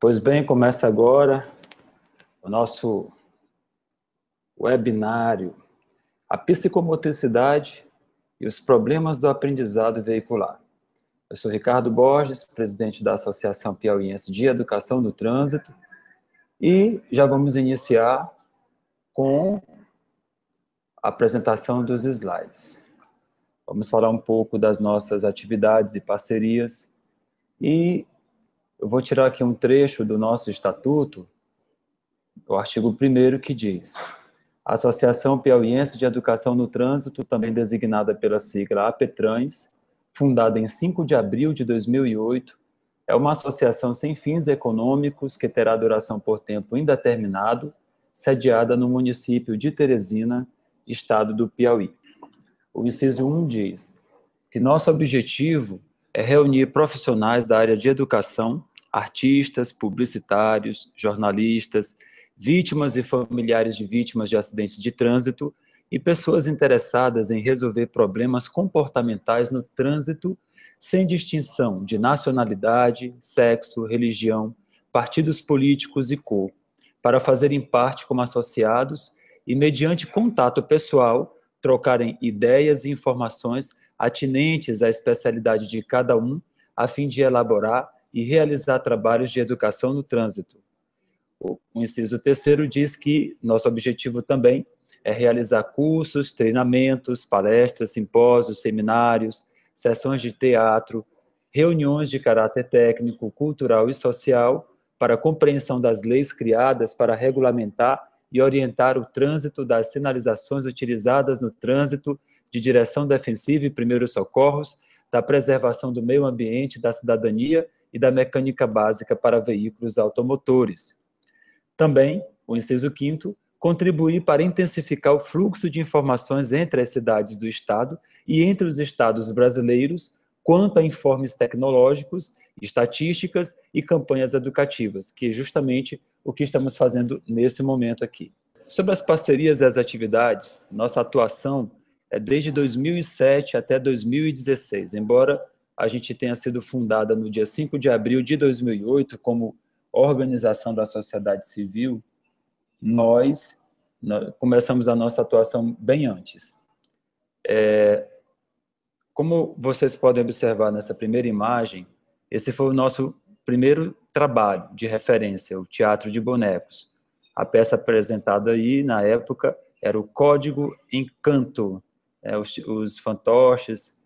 Pois bem, começa agora o nosso webinário, a psicomotricidade e os problemas do aprendizado veicular. Eu sou Ricardo Borges, presidente da Associação Piauiense de Educação do Trânsito, e já vamos iniciar com a apresentação dos slides. Vamos falar um pouco das nossas atividades e parcerias, e eu vou tirar aqui um trecho do nosso estatuto, o artigo 1º, que diz: a Associação Piauiense de Educação no Trânsito, também designada pela sigla APETRANS, fundada em 5 de abril de 2008, é uma associação sem fins econômicos que terá duração por tempo indeterminado, sediada no município de Teresina, estado do Piauí. O inciso 1 diz que nosso objetivo é reunir profissionais da área de educação, artistas, publicitários, jornalistas, vítimas e familiares de vítimas de acidentes de trânsito e pessoas interessadas em resolver problemas comportamentais no trânsito, sem distinção de nacionalidade, sexo, religião, partidos políticos e cor, para fazerem parte como associados e, mediante contato pessoal, trocarem ideias e informações atinentes à especialidade de cada um, a fim de elaborar e realizar trabalhos de educação no trânsito. O inciso 3º diz que nosso objetivo também é realizar cursos, treinamentos, palestras, simpósios, seminários, sessões de teatro, reuniões de caráter técnico, cultural e social para a compreensão das leis criadas para regulamentar e orientar o trânsito, das sinalizações utilizadas no trânsito, de direção defensiva e primeiros socorros, da preservação do meio ambiente, da cidadania e da mecânica básica para veículos automotores. Também, o inciso 5º, contribuir para intensificar o fluxo de informações entre as cidades do Estado e entre os estados brasileiros quanto a informes tecnológicos, estatísticas e campanhas educativas, que é justamente o que estamos fazendo nesse momento aqui. Sobre as parcerias e as atividades, nossa atuação é desde 2007 até 2016, embora a gente tenha sido fundada no dia 5 de abril de 2008 como organização da sociedade civil, nós começamos a nossa atuação bem antes. Como vocês podem observar nessa primeira imagem, esse foi o nosso primeiro trabalho de referência, o Teatro de Bonecos. A peça apresentada aí, na época, era o Código Encanto. Os fantoches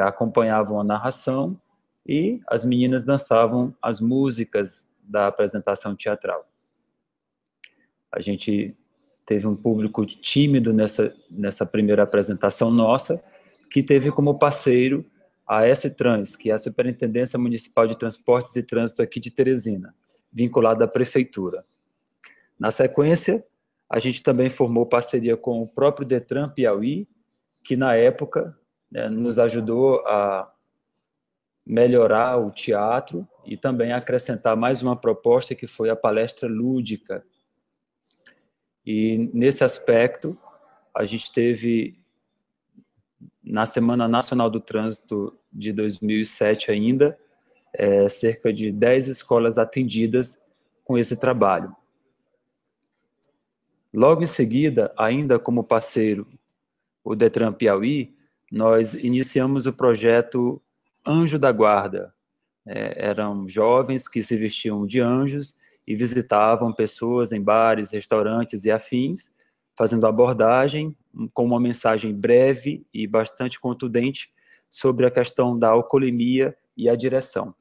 acompanhavam a narração e as meninas dançavam as músicas da apresentação teatral. A gente teve um público tímido nessa primeira apresentação nossa, que teve como parceiro a S-Trans, que é a Superintendência Municipal de Transportes e Trânsito aqui de Teresina, vinculada à Prefeitura. Na sequência, a gente também formou parceria com o próprio Detran Piauí, que na época nos ajudou a melhorar o teatro e também acrescentar mais uma proposta que foi a palestra lúdica. E nesse aspecto, a gente teve, na Semana Nacional do Trânsito de 2007 ainda, cerca de 10 escolas atendidas com esse trabalho. Logo em seguida, ainda como parceiro, o Detran Piauí, nós iniciamos o projeto Anjo da Guarda. Eram jovens que se vestiam de anjos e visitavam pessoas em bares, restaurantes e afins, fazendo abordagem com uma mensagem breve e bastante contundente sobre a questão da alcoolemia e a direção.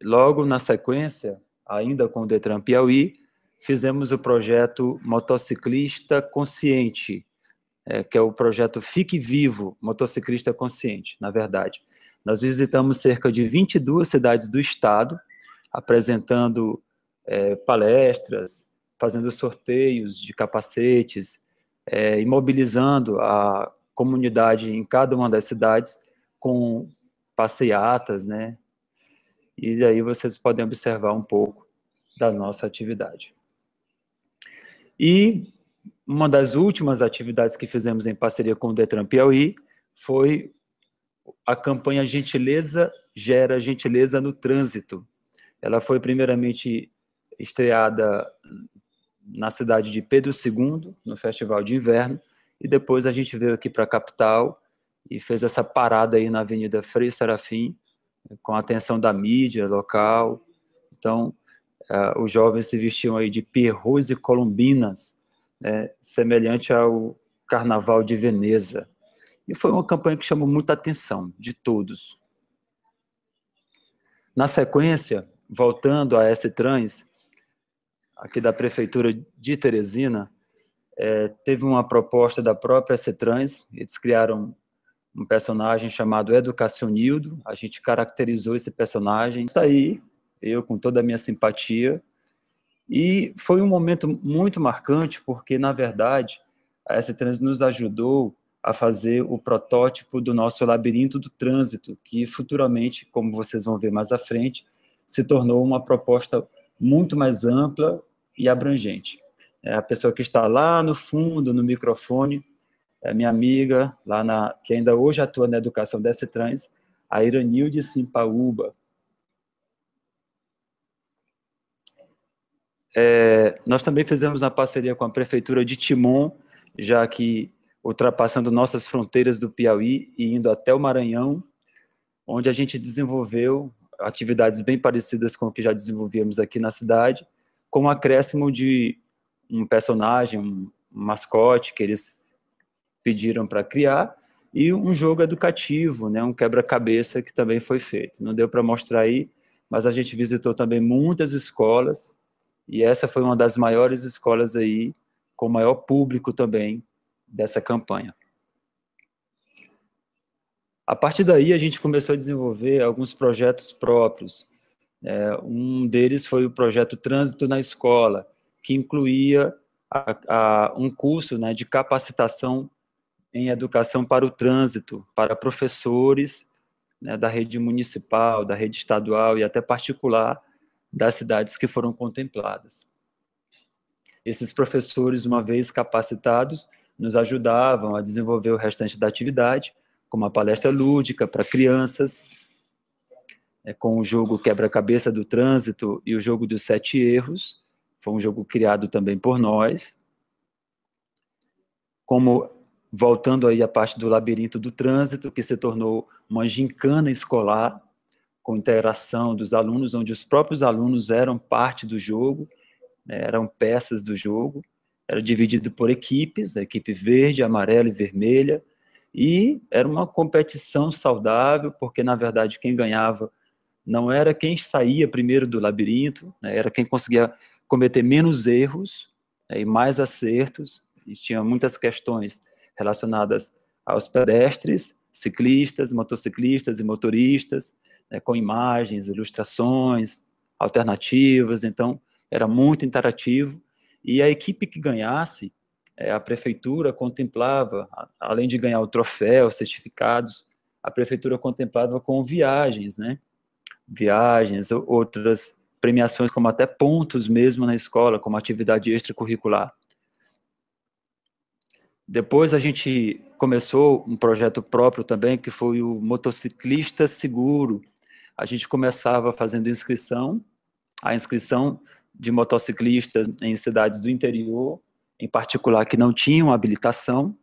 Logo na sequência, ainda com o Detran Piauí, fizemos o projeto Motociclista Consciente, que é o projeto Fique Vivo, Motociclista Consciente, na verdade. Nós visitamos cerca de 22 cidades do estado, apresentando palestras, fazendo sorteios de capacetes, e mobilizando a comunidade em cada uma das cidades com passeatas, né? E aí vocês podem observar um pouco da nossa atividade. E uma das últimas atividades que fizemos em parceria com o Detran Piauí foi a campanha Gentileza Gera Gentileza no Trânsito, Ela foi primeiramente estreada na cidade de Pedro II, no Festival de Inverno, e depois a gente veio aqui para a capital e fez essa parada aí na Avenida Frei Serafim, com a atenção da mídia local. Então, os jovens se vestiam aí de pierrots e colombinas, né, semelhante ao Carnaval de Veneza. E foi uma campanha que chamou muita atenção de todos. Na sequência, voltando a S-Trans, aqui da Prefeitura de Teresina, teve uma proposta da própria S-Trans, eles criaram um personagem chamado Educacionildo, a gente caracterizou esse personagem, está aí, eu com toda a minha simpatia, e foi um momento muito marcante, porque, na verdade, a S-Trans nos ajudou a fazer o protótipo do nosso labirinto do trânsito, que futuramente, como vocês vão ver mais à frente, se tornou uma proposta muito mais ampla e abrangente. A pessoa que está lá no fundo, no microfone, é minha amiga, que ainda hoje atua na educação da S-Trans, a Iranilde Simpaúba. Nós também fizemos uma parceria com a Prefeitura de Timon, já que ultrapassando nossas fronteiras do Piauí e indo até o Maranhão, onde a gente desenvolveu atividades bem parecidas com o que já desenvolvíamos aqui na cidade, com o acréscimo de um personagem, um mascote que eles pediram para criar, e um jogo educativo, né, um quebra-cabeça que também foi feito. Não deu para mostrar aí, mas a gente visitou também muitas escolas, e essa foi uma das maiores escolas aí, com maior público também dessa campanha. A partir daí, a gente começou a desenvolver alguns projetos próprios. Um deles foi o projeto Trânsito na Escola, que incluía um curso, né, de capacitação em educação para o trânsito, para professores, né, da rede municipal, da rede estadual e até particular das cidades que foram contempladas. Esses professores, uma vez capacitados, nos ajudavam a desenvolver o restante da atividade, como a palestra lúdica para crianças, com o jogo Quebra-Cabeça do Trânsito e o jogo dos 7 erros, foi um jogo criado também por nós, como voltando aí a parte do labirinto do trânsito, que se tornou uma gincana escolar, com interação dos alunos, onde os próprios alunos eram parte do jogo, né, eram peças do jogo, era dividido por equipes, a equipe verde, amarela e vermelha, e era uma competição saudável, porque, na verdade, quem ganhava não era quem saía primeiro do labirinto, né, era quem conseguia cometer menos erros, né, e mais acertos, e tinha muitas questões relacionadas aos pedestres, ciclistas, motociclistas e motoristas, né, com imagens, ilustrações, alternativas, então era muito interativo, e a equipe que ganhasse, a prefeitura contemplava, além de ganhar o troféu, certificados, a prefeitura contemplava com viagens, né, viagens, outras premiações, como até pontos mesmo na escola, como atividade extracurricular. Depois a gente começou um projeto próprio também, que foi o Motociclista Seguro. A gente começava fazendo a inscrição de motociclistas em cidades do interior, em particular que não tinham habilitação.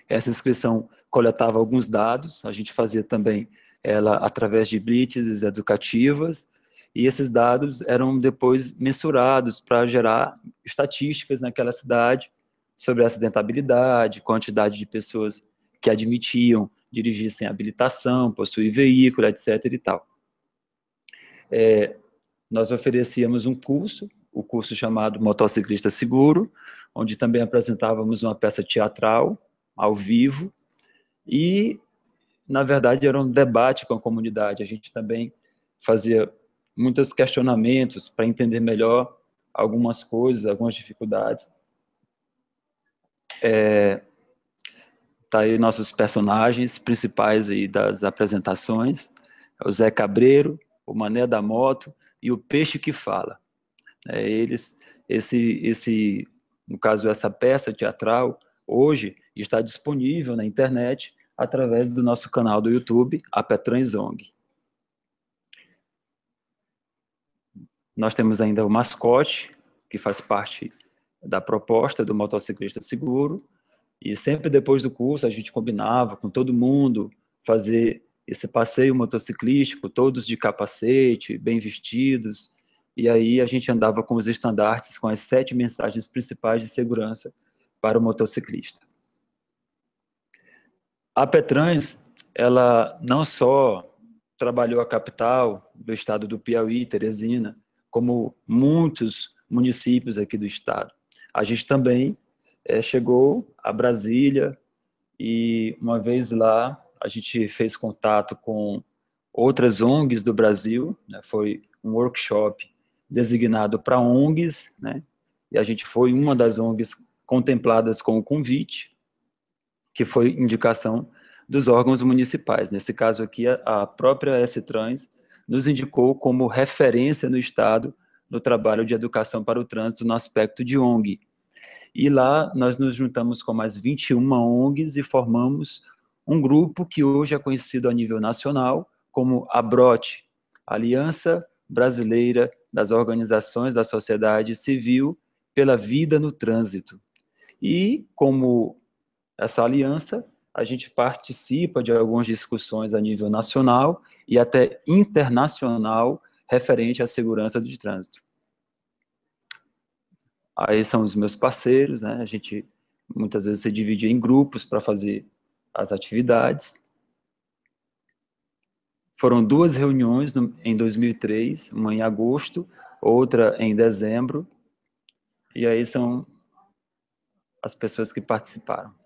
Essa inscrição coletava alguns dados, a gente fazia também ela através de blitzes educativas, e esses dados eram depois mensurados para gerar estatísticas naquela cidade sobre acidentabilidade, quantidade de pessoas que admitiam dirigir sem habilitação, possuir veículo, etc. e tal. Nós oferecíamos um curso, o curso chamado Motociclista Seguro, onde também apresentávamos uma peça teatral, ao vivo, e, na verdade, era um debate com a comunidade. A gente também fazia muitos questionamentos para entender melhor algumas coisas, algumas dificuldades. Tá aí nossos personagens principais aí das apresentações, o Zé Cabreiro, o Mané da Moto e o Peixe que Fala. No caso, essa peça teatral, hoje está disponível na internet através do nosso canal do YouTube, a Petranzong. Nós temos ainda o mascote, que faz parte da proposta do motociclista seguro, e sempre depois do curso a gente combinava com todo mundo fazer esse passeio motociclístico, todos de capacete, bem vestidos, e aí a gente andava com os estandartes, com as 7 mensagens principais de segurança para o motociclista. A Petrans, ela não só trabalhou a capital do estado do Piauí, Teresina, como muitos municípios aqui do estado. A gente também chegou a Brasília e uma vez lá a gente fez contato com outras ONGs do Brasil, né? Foi um workshop designado para ONGs, né? E a gente foi uma das ONGs contempladas com o convite, que foi indicação dos órgãos municipais. Nesse caso aqui, a própria S-Trans nos indicou como referência no Estado no trabalho de educação para o trânsito no aspecto de ONG. E lá nós nos juntamos com mais 21 ONGs e formamos um grupo que hoje é conhecido a nível nacional como ABROT, Aliança Brasileira das Organizações da Sociedade Civil pela Vida no Trânsito. E como essa aliança, a gente participa de algumas discussões a nível nacional e até internacional referente à segurança do trânsito. Aí são os meus parceiros, né? A gente muitas vezes se divide em grupos para fazer as atividades. Foram 2 reuniões em 2003, uma em agosto, outra em dezembro, e aí são as pessoas que participaram.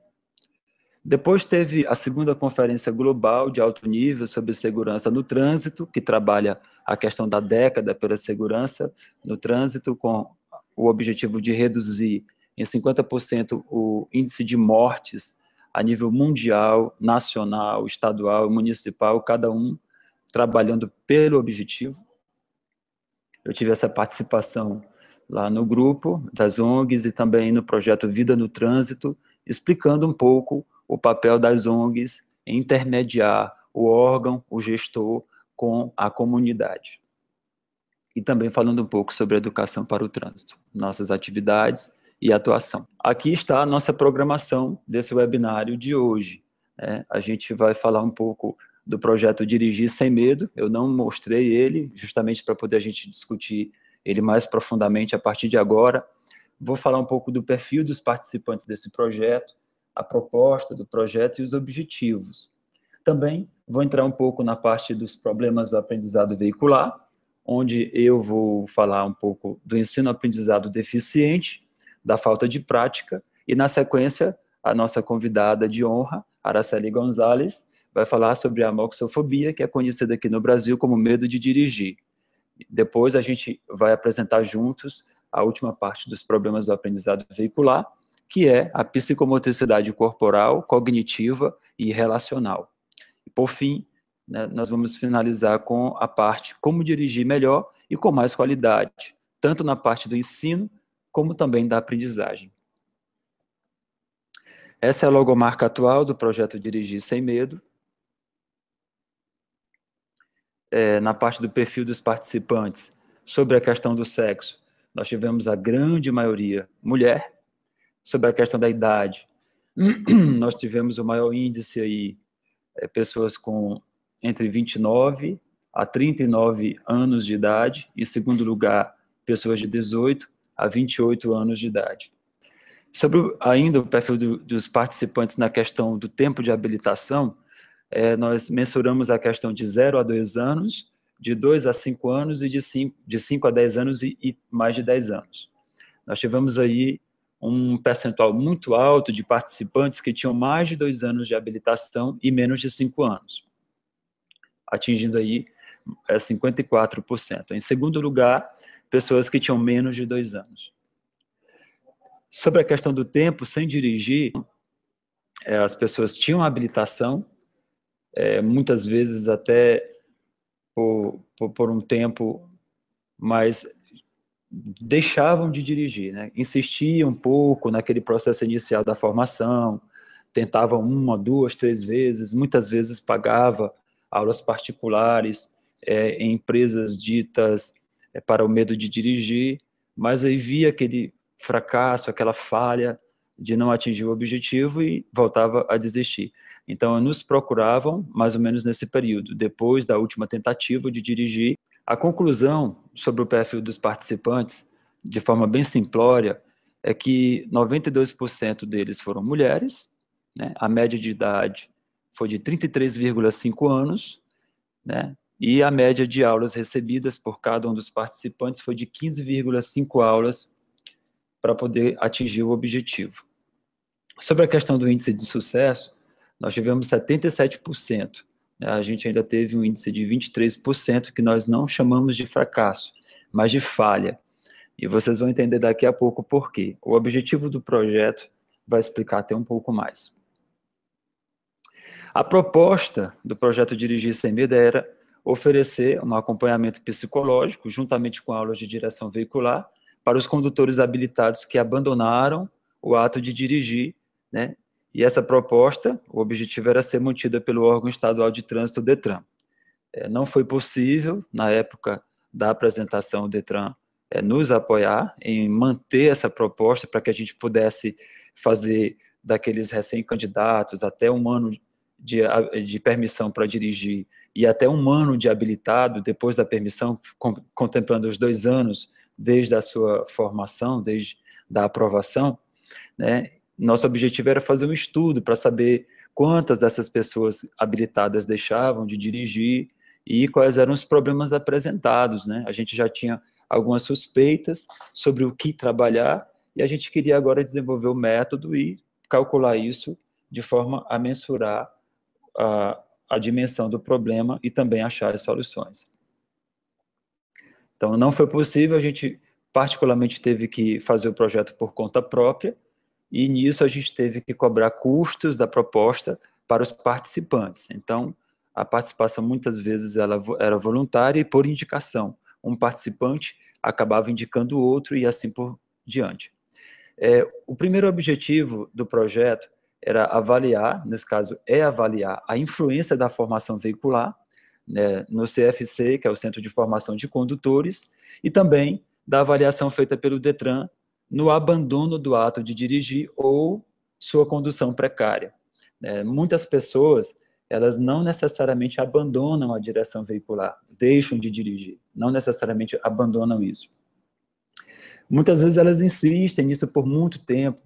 Depois teve a segunda conferência global de alto nível sobre segurança no trânsito, que trabalha a questão da década pela segurança no trânsito, com o objetivo de reduzir em 50% o índice de mortes a nível mundial, nacional, estadual e municipal, cada um trabalhando pelo objetivo. Eu tive essa participação lá no grupo das ONGs e também no projeto Vida no Trânsito, explicando um pouco o papel das ONGs em intermediar o órgão, o gestor, com a comunidade. E também falando um pouco sobre educação para o trânsito, nossas atividades e atuação. Aqui está a nossa programação desse webinário de hoje. A gente vai falar um pouco do projeto Dirigir Sem Medo. Eu não mostrei ele, justamente para poder a gente discutir ele mais profundamente a partir de agora. Vou falar um pouco do perfil dos participantes desse projeto, a proposta do projeto e os objetivos. Também vou entrar um pouco na parte dos problemas do aprendizado veicular, onde eu vou falar um pouco do ensino-aprendizado deficiente, da falta de prática, e na sequência, a nossa convidada de honra, Araceli Gonzalez, vai falar sobre a amoxofobia, que é conhecida aqui no Brasil como medo de dirigir. Depois a gente vai apresentar juntos a última parte dos problemas do aprendizado veicular, que é a psicomotricidade corporal, cognitiva e relacional. E, por fim, né, nós vamos finalizar com a parte como dirigir melhor e com mais qualidade, tanto na parte do ensino, como também da aprendizagem. Essa é a logomarca atual do projeto Dirigir Sem Medo. Na parte do perfil dos participantes, sobre a questão do sexo, nós tivemos a grande maioria mulher. Sobre a questão da idade, nós tivemos o maior índice aí, pessoas com entre 29 a 39 anos de idade, em segundo lugar, pessoas de 18 a 28 anos de idade. Sobre ainda o perfil dos participantes na questão do tempo de habilitação, nós mensuramos a questão de 0 a 2 anos, de 2 a 5 anos e de 5 a 10 anos e mais de 10 anos. Nós tivemos aí um percentual muito alto de participantes que tinham mais de 2 anos de habilitação e menos de 5 anos, atingindo aí 54%. Em segundo lugar, pessoas que tinham menos de 2 anos. Sobre a questão do tempo sem dirigir, as pessoas tinham habilitação, muitas vezes até por um tempo, mas deixavam de dirigir, né? Insistiam um pouco naquele processo inicial da formação, tentavam 1, 2, 3 vezes, muitas vezes pagava aulas particulares em empresas ditas para o medo de dirigir, mas aí via aquele fracasso, aquela falha de não atingir o objetivo e voltava a desistir. Então, nos procuravam mais ou menos nesse período, depois da última tentativa de dirigir. A conclusão sobre o perfil dos participantes, de forma bem simplória, é que 92% deles foram mulheres, né? A média de idade foi de 33,5 anos, né? E a média de aulas recebidas por cada um dos participantes foi de 15,5 aulas para poder atingir o objetivo. Sobre a questão do índice de sucesso, nós tivemos 77%. Né? A gente ainda teve um índice de 23% que nós não chamamos de fracasso, mas de falha. E vocês vão entender daqui a pouco por quê. O objetivo do projeto vai explicar até um pouco mais. A proposta do projeto Dirigir Sem Medo era oferecer um acompanhamento psicológico, juntamente com aulas de direção veicular, para os condutores habilitados que abandonaram o ato de dirigir, né? E essa proposta, o objetivo era ser mantida pelo órgão estadual de trânsito, DETRAN. Não foi possível, na época da apresentação, o DETRAN nos apoiar em manter essa proposta para que a gente pudesse fazer daqueles recém-candidatos até um ano de permissão para dirigir e até um ano de habilitado depois da permissão, contemplando os 2 anos desde a sua formação, desde da aprovação, né? Nosso objetivo era fazer um estudo para saber quantas dessas pessoas habilitadas deixavam de dirigir e quais eram os problemas apresentados, né? A gente já tinha algumas suspeitas sobre o que trabalhar e a gente queria agora desenvolver o método e calcular isso de forma a mensurar a dimensão do problema e também achar as soluções. Então, não foi possível, a gente particularmente teve que fazer o projeto por conta própria, e nisso a gente teve que cobrar custos da proposta para os participantes. Então, a participação muitas vezes ela era voluntária e por indicação. Um participante acabava indicando o outro e assim por diante. O primeiro objetivo do projeto era avaliar, nesse caso avaliar a influência da formação veicular, né, no CFC, que é o Centro de Formação de Condutores, e também da avaliação feita pelo DETRAN no abandono do ato de dirigir ou sua condução precária. Muitas pessoas, elas não necessariamente abandonam a direção veicular, deixam de dirigir, não necessariamente abandonam isso. Muitas vezes elas insistem nisso por muito tempo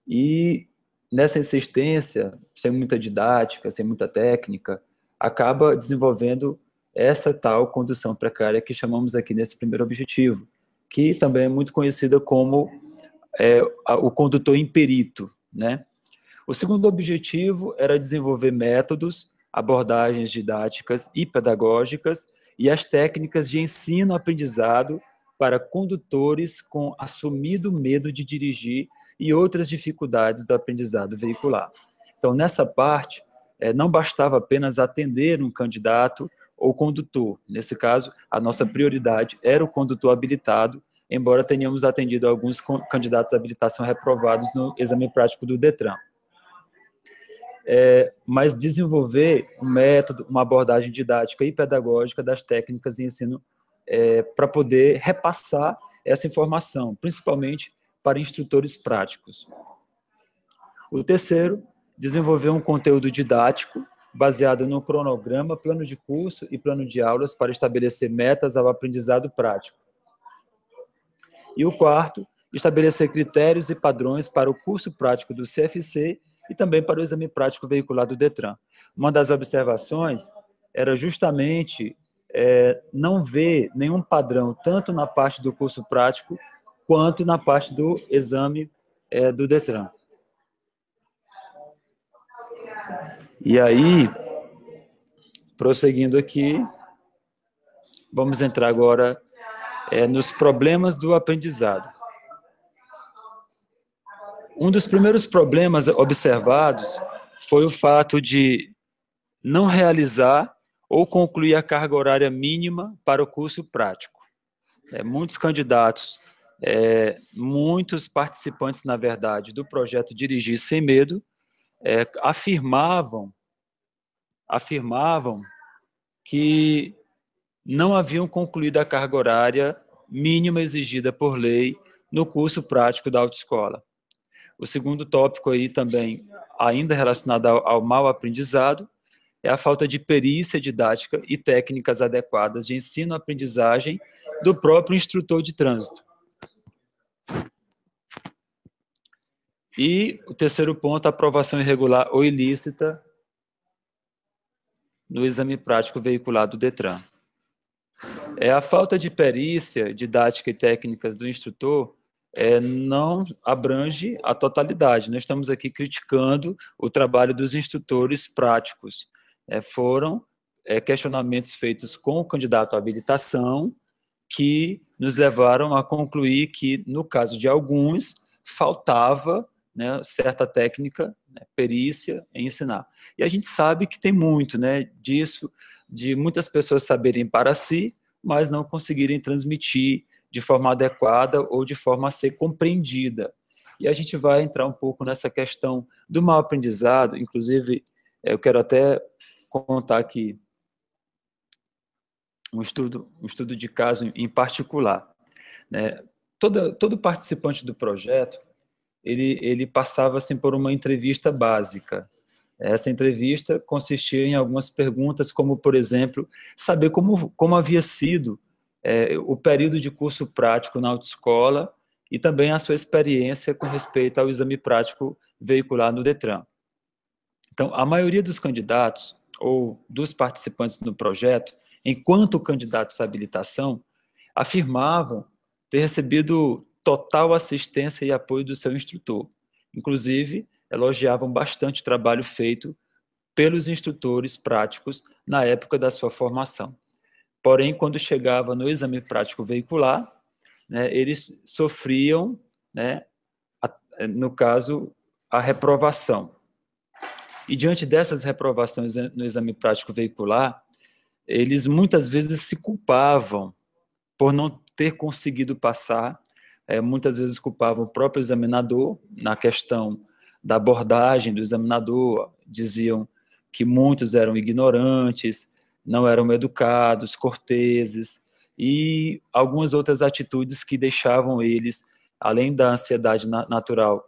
e nessa insistência, sem muita didática, sem muita técnica, acaba desenvolvendo essa tal condução precária que chamamos aqui nesse primeiro objetivo, que também é muito conhecida como o condutor imperito, né? O segundo objetivo era desenvolver métodos, abordagens didáticas e pedagógicas e as técnicas de ensino-aprendizado para condutores com assumido medo de dirigir e outras dificuldades do aprendizado veicular. Então, nessa parte, não bastava apenas atender um candidato ou condutor. Nesse caso, a nossa prioridade era o condutor habilitado, embora tenhamos atendido alguns candidatos à habilitação reprovados no exame prático do DETRAN. Mas desenvolver um método, uma abordagem didática e pedagógica das técnicas de ensino para poder repassar essa informação, principalmente para instrutores práticos. O terceiro, desenvolver um conteúdo didático baseado no cronograma, plano de curso e plano de aulas para estabelecer metas ao aprendizado prático. E o quarto, estabelecer critérios e padrões para o curso prático do CFC e também para o exame prático veicular do DETRAN. Uma das observações era justamente não ver nenhum padrão, tanto na parte do curso prático, quanto na parte do exame do DETRAN. E aí, prosseguindo aqui, vamos entrar agora nos problemas do aprendizado. Um dos primeiros problemas observados foi o fato de não realizar ou concluir a carga horária mínima para o curso prático. Muitos candidatos, muitos participantes, na verdade, do projeto Dirigir Sem Medo, afirmavam que não haviam concluído a carga horária mínima exigida por lei no curso prático da autoescola. O segundo tópico aí também, ainda relacionado ao mau aprendizado, é a falta de perícia didática e técnicas adequadas de ensino-aprendizagem do próprio instrutor de trânsito. E o terceiro ponto, a aprovação irregular ou ilícita no exame prático veicular do DETRAN. A falta de perícia didática e técnicas do instrutor não abrange a totalidade. Nós estamos aqui criticando o trabalho dos instrutores práticos. Foram questionamentos feitos com o candidato à habilitação que nos levaram a concluir que, no caso de alguns, faltava, né, certa técnica, né, perícia em ensinar. E a gente sabe que tem muito, né, disso, de muitas pessoas saberem para si, mas não conseguirem transmitir de forma adequada ou de forma a ser compreendida. E a gente vai entrar um pouco nessa questão do mau aprendizado. Inclusive, eu quero até contar aqui um estudo de caso em particular, né? Todo participante do projeto, ele passava assim, por uma entrevista básica. Essa entrevista consistia em algumas perguntas, como, por exemplo, saber como havia sido o período de curso prático na autoescola e também a sua experiência com respeito ao exame prático veicular no DETRAN. Então, a maioria dos candidatos ou dos participantes do projeto, enquanto candidatos à habilitação, afirmavam ter recebido total assistência e apoio do seu instrutor. Inclusive, elogiavam bastante o trabalho feito pelos instrutores práticos na época da sua formação. Porém, quando chegava no exame prático veicular, né, eles sofriam, né, no caso, a reprovação. E diante dessas reprovações no exame prático veicular, eles muitas vezes se culpavam por não ter conseguido passar, muitas vezes culpavam o próprio examinador na questão da abordagem do examinador, diziam que muitos eram ignorantes, não eram educados, corteses, e algumas outras atitudes que deixavam eles, além da ansiedade natural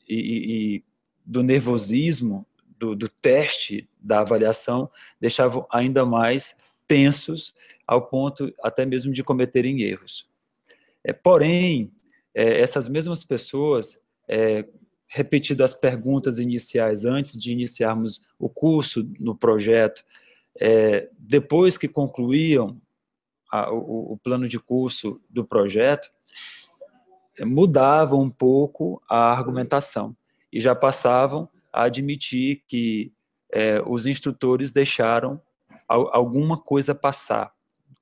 e do nervosismo, do teste, da avaliação, deixavam ainda mais tensos, ao ponto até mesmo de cometerem erros. Porém, essas mesmas pessoas, repetindo as perguntas iniciais antes de iniciarmos o curso no projeto, depois que concluíam o plano de curso do projeto, mudavam um pouco a argumentação e já passavam a admitir que os instrutores deixaram alguma coisa passar,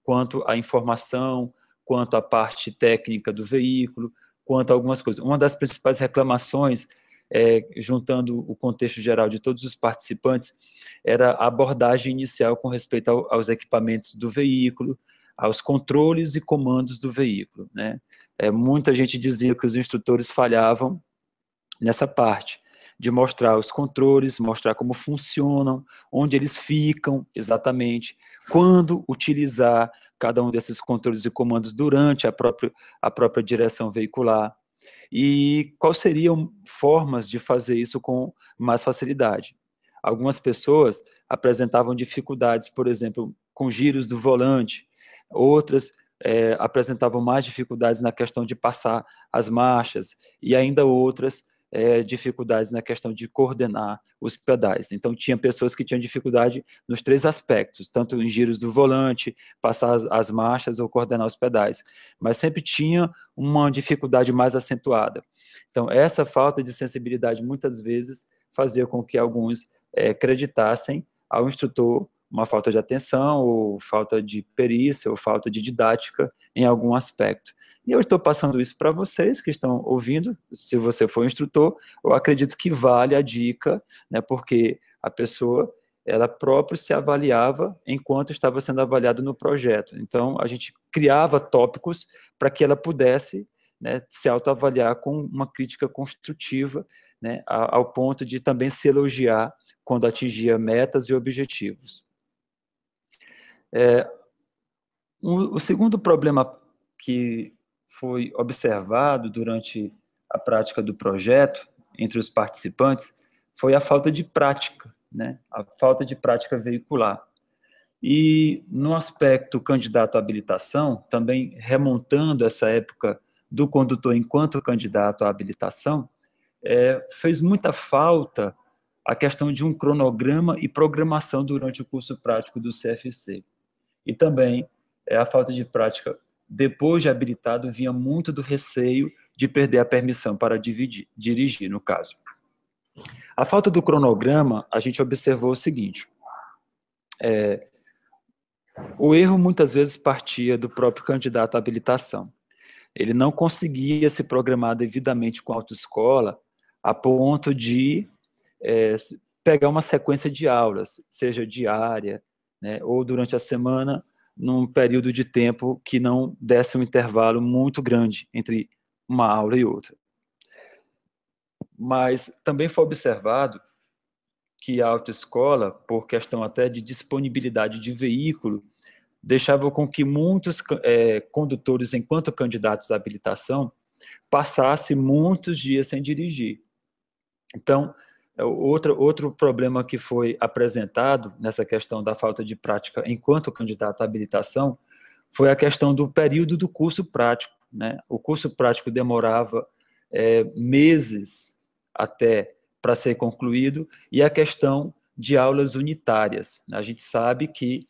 quanto à informação, quanto à parte técnica do veículo, quanto a algumas coisas. Uma das principais reclamações, juntando o contexto geral de todos os participantes, era a abordagem inicial com respeito aos equipamentos do veículo, aos controles e comandos do veículo, né? Muita gente dizia que os instrutores falhavam nessa parte, de mostrar os controles, mostrar como funcionam, onde eles ficam exatamente, quando utilizar cada um desses controles e comandos durante a própria direção veicular, e quais seriam formas de fazer isso com mais facilidade. Algumas pessoas apresentavam dificuldades, por exemplo, com giros do volante, outras apresentavam mais dificuldades na questão de passar as marchas, e ainda outras dificuldades na questão de coordenar os pedais. Então, tinha pessoas que tinham dificuldade nos três aspectos, tanto em giros do volante, passar as marchas ou coordenar os pedais, mas sempre tinha uma dificuldade mais acentuada. Então, essa falta de sensibilidade, muitas vezes, fazia com que alguns acreditassem ao instrutor uma falta de atenção, ou falta de perícia, ou falta de didática em algum aspecto. E eu estou passando isso para vocês que estão ouvindo, se você for instrutor, eu acredito que vale a dica, né, porque a pessoa, ela própria se avaliava enquanto estava sendo avaliada no projeto. Então, a gente criava tópicos para que ela pudesse, né, se autoavaliar com uma crítica construtiva, né, ao ponto de também se elogiar quando atingia metas e objetivos. O segundo problema que foi observado durante a prática do projeto, entre os participantes, foi a falta de prática, né? A falta de prática veicular. E no aspecto candidato à habilitação, também remontando essa época do condutor enquanto candidato à habilitação, fez muita falta a questão de um cronograma e programação durante o curso prático do CFC. E também a falta de prática depois de habilitado vinha muito do receio de perder a permissão para dirigir, no caso. A falta do cronograma, a gente observou o seguinte, o erro muitas vezes partia do próprio candidato à habilitação. Ele não conseguia se programar devidamente com a autoescola a ponto de pegar uma sequência de aulas, seja diária, né, ou durante a semana, num período de tempo que não desse um intervalo muito grande entre uma aula e outra. Mas também foi observado que a autoescola, por questão até de disponibilidade de veículo, deixava com que muitos condutores, enquanto candidatos à habilitação, passassem muitos dias sem dirigir. Então, outro problema que foi apresentado nessa questão da falta de prática enquanto candidato à habilitação foi a questão do período do curso prático, né? O curso prático demorava meses até para ser concluído, e a questão de aulas unitárias. A gente sabe que,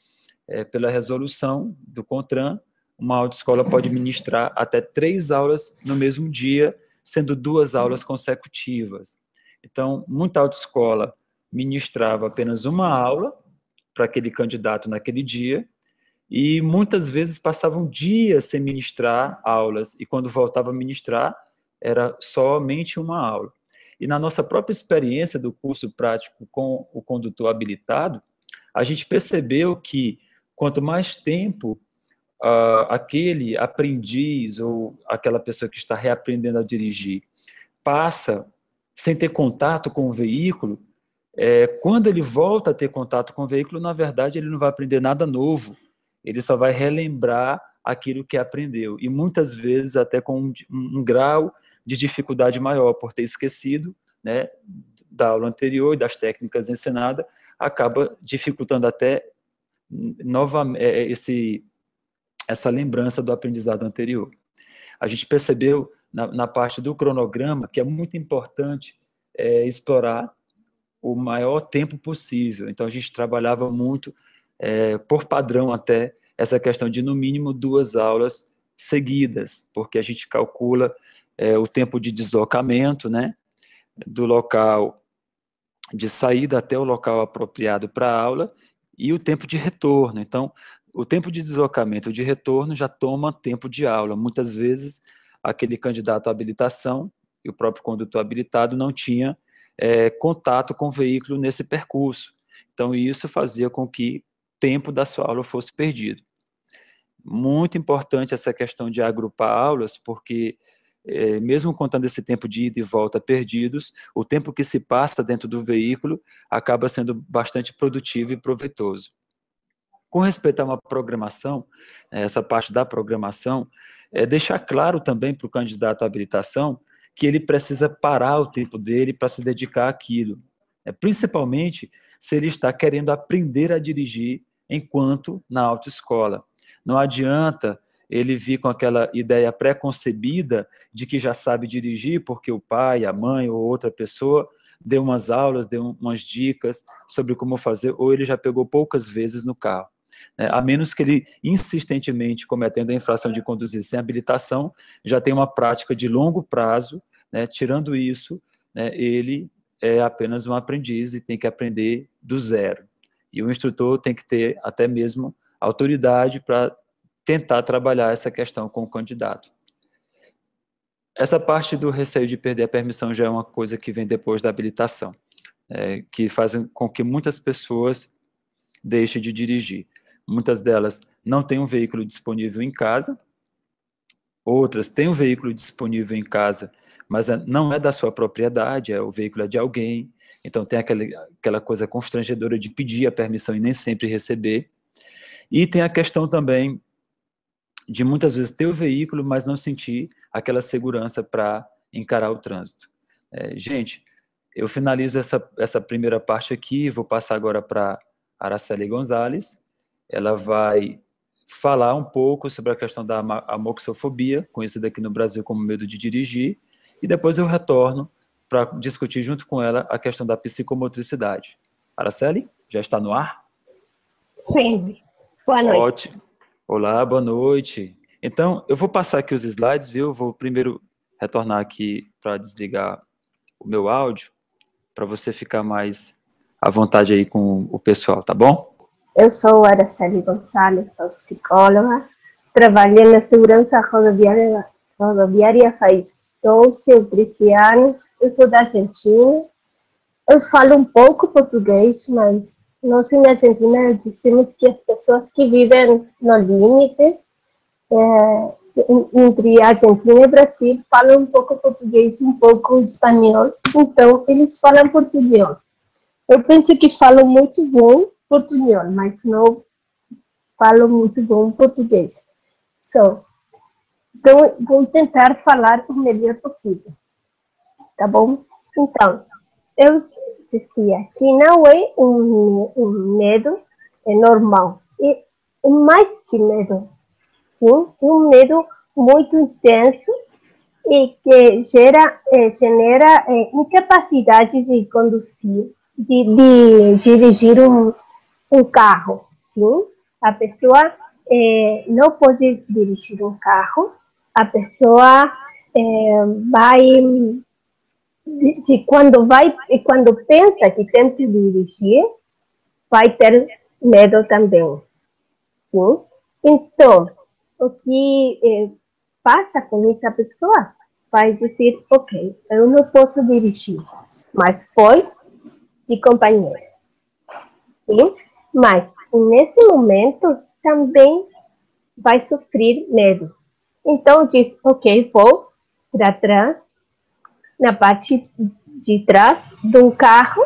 pela resolução do CONTRAN, uma autoescola pode ministrar até 3 aulas no mesmo dia, sendo 2 aulas consecutivas. Então, muita autoescola ministrava apenas uma aula para aquele candidato naquele dia, e muitas vezes passavam dias sem ministrar aulas, e quando voltava a ministrar, era somente uma aula. E na nossa própria experiência do curso prático com o condutor habilitado, a gente percebeu que quanto mais tempo aquele aprendiz ou aquela pessoa que está reaprendendo a dirigir passa sem ter contato com o veículo, quando ele volta a ter contato com o veículo, na verdade, ele não vai aprender nada novo, ele só vai relembrar aquilo que aprendeu, e muitas vezes até com um grau de dificuldade maior, por ter esquecido, né, da aula anterior e das técnicas ensinadas, acaba dificultando até essa lembrança do aprendizado anterior. A gente percebeu na parte do cronograma que é muito importante explorar o maior tempo possível. Então, a gente trabalhava muito, por padrão até, essa questão de, no mínimo, 2 aulas seguidas, porque a gente calcula o tempo de deslocamento, né, do local de saída até o local apropriado para a aula, e o tempo de retorno. Então, o tempo de deslocamento e de retorno já toma tempo de aula. Muitas vezes, aquele candidato à habilitação e o próprio condutor habilitado não tinha contato com o veículo nesse percurso. Então, isso fazia com que tempo da sua aula fosse perdido. Muito importante essa questão de agrupar aulas, porque mesmo contando esse tempo de ida e volta perdidos, o tempo que se passa dentro do veículo acaba sendo bastante produtivo e proveitoso. Com respeito a uma programação, essa parte da programação, deixar claro também para o candidato à habilitação que ele precisa parar o tempo dele para se dedicar àquilo, principalmente se ele está querendo aprender a dirigir enquanto na autoescola. Não adianta ele vir com aquela ideia pré-concebida de que já sabe dirigir porque o pai, a mãe ou outra pessoa deu umas aulas, deu umas dicas sobre como fazer, ou ele já pegou poucas vezes no carro. A menos que ele insistentemente cometendo a infração de conduzir sem habilitação, já tem uma prática de longo prazo, né? Tirando isso, né, ele é apenas um aprendiz e tem que aprender do zero. E o instrutor tem que ter até mesmo autoridade para tentar trabalhar essa questão com o candidato. Essa parte do receio de perder a permissão já é uma coisa que vem depois da habilitação, que faz com que muitas pessoas deixem de dirigir. Muitas delas não têm um veículo disponível em casa, outras têm um veículo disponível em casa, mas não é da sua propriedade, o veículo é de alguém, então tem aquela coisa constrangedora de pedir a permissão e nem sempre receber. E tem a questão também de muitas vezes ter o veículo, mas não sentir aquela segurança para encarar o trânsito. Gente, eu finalizo essa primeira parte aqui, vou passar agora para Araceli Gonzalez. Ela vai falar um pouco sobre a questão da amoxofobia, conhecida aqui no Brasil como medo de dirigir, e depois eu retorno para discutir junto com ela a questão da psicomotricidade. Araceli, já está no ar? Sim, boa noite. Ótimo. Olá, boa noite. Então, eu vou passar aqui os slides, viu? Vou primeiro retornar aqui para desligar o meu áudio, para você ficar mais à vontade aí com o pessoal, tá bom? Eu sou Araceli Gonzalez, sou psicóloga, trabalhei na segurança rodoviária faz 12 ou 13 anos, eu sou da Argentina, eu falo um pouco português, mas nós na Argentina dizemos que as pessoas que vivem no limite entre Argentina e Brasil falam um pouco português, um pouco espanhol, então eles falam portunhol. Eu penso que falo muito bom portunhol, mas não falo muito bom português. Então, vou tentar falar o melhor possível, tá bom? Então, eu dizia que não é um medo normal, é mais que medo, sim, um medo muito intenso e que genera incapacidade de conduzir, de dirigir um carro, sim. A pessoa não pode dirigir um carro, a pessoa quando pensa que tem que dirigir, vai ter medo também, sim. Então, o que passa com essa pessoa? Vai dizer, ok, eu não posso dirigir, mas foi de companheiro. Sim? Mas, nesse momento, também vai sofrer medo. Então, diz, ok, vou para trás, na parte de trás do carro,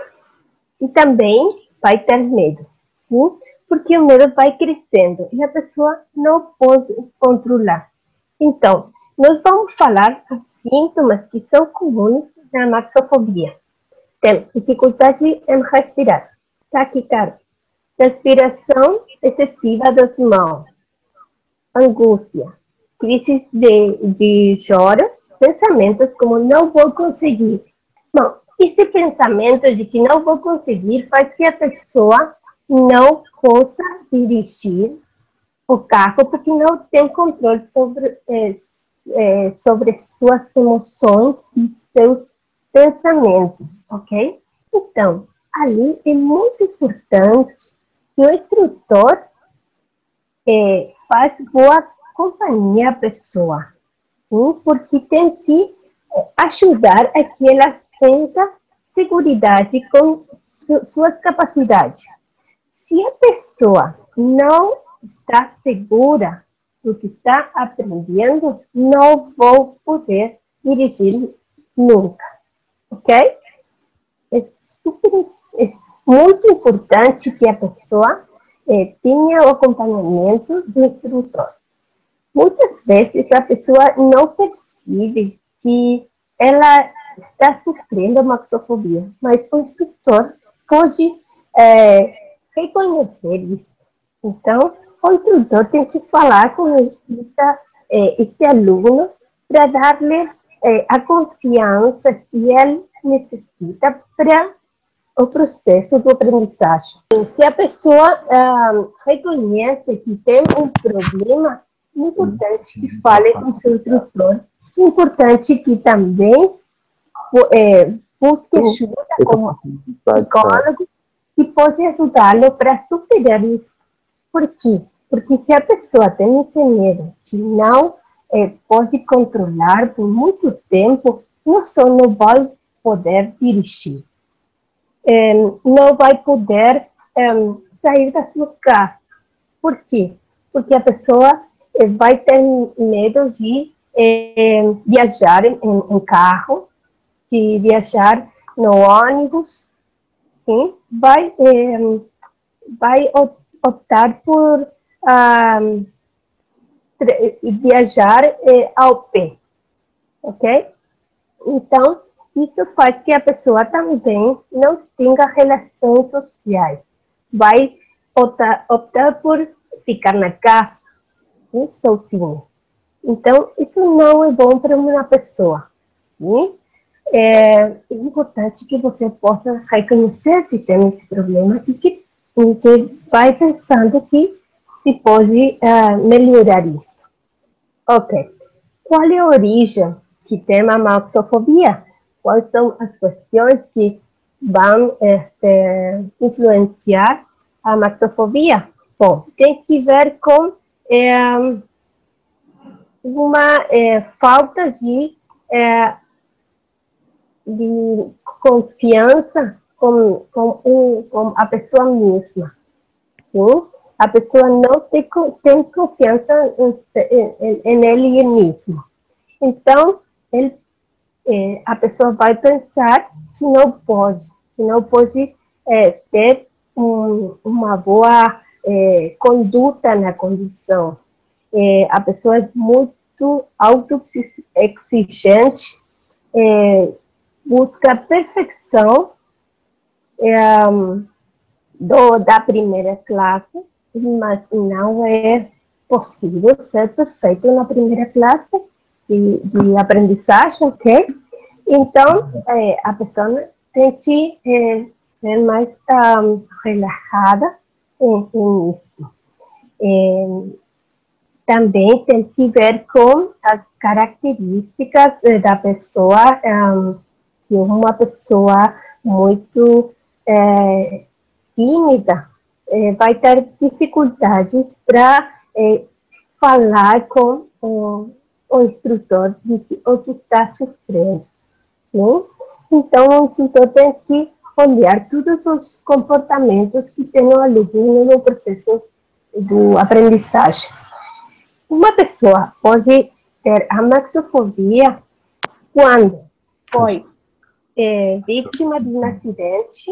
e também vai ter medo. Sim? Porque o medo vai crescendo e a pessoa não pode controlar. Então, nós vamos falar dos sintomas que são comuns na amaxofobia. Tem dificuldade em respirar, taquicardia, respiração excessiva das mãos, angústia, crise de choro, pensamentos como não vou conseguir. Bom, esse pensamento de que não vou conseguir faz que a pessoa não possa dirigir o carro porque não tem controle sobre suas emoções e seus pensamentos, ok? Então, ali é muito importante que o instrutor faz boa companhia à pessoa, sim? Porque tem que ajudar a que ela sinta segurança com suas capacidades. Se a pessoa não está segura do que está aprendendo, não vou poder dirigir nunca, ok? É muito importante que a pessoa tenha o acompanhamento do instrutor. Muitas vezes a pessoa não percebe que ela está sofrendo amaxofobia, mas o instrutor pode reconhecer isso. Então, o instrutor tem que falar com esse aluno para dar-lhe a confiança que ele necessita para o processo do aprendizagem. Se a pessoa reconhece que tem um problema, é importante que fale com o seu instrutor, é importante que também busque ajuda como psicólogo que pode ajudá-lo para superar isso. Por quê? Porque se a pessoa tem esse medo que não pode controlar por muito tempo, não só não vai poder dirigir, não vai poder sair da sua casa. Por quê? Porque a pessoa vai ter medo de viajar em carro, de viajar no ônibus, sim? Vai optar por viajar ao pé, ok? Então, isso faz que a pessoa também não tenha relações sociais. Vai optar por ficar na casa, sozinho. Então, isso não é bom para uma pessoa. Sim? É importante que você possa reconhecer se tem esse problema e que vai pensando que se pode melhorar isso. Ok. Qual é a origem que tem a maxofobia? Quais são as questões que vão influenciar a maxofobia? Bom, tem que ver com uma falta de confiança com a pessoa mesma. Sim? A pessoa não tem confiança em ele mesmo. Então, a pessoa vai pensar que não pode ter uma boa conduta na condução. A pessoa é muito autoexigente, busca a perfeição da primeira classe, mas não é possível ser perfeito na primeira classe de aprendizagem, ok? Então, a pessoa tem que ser mais relaxada em isso. Também tem que ver com as características da pessoa, se uma pessoa muito tímida, vai ter dificuldades para falar com o instrutor o que está sofrendo. Sim? Então, o instrutor tem que olhar todos os comportamentos que tem o aluno no processo de aprendizagem. Uma pessoa pode ter a maxofobia quando foi vítima de um acidente,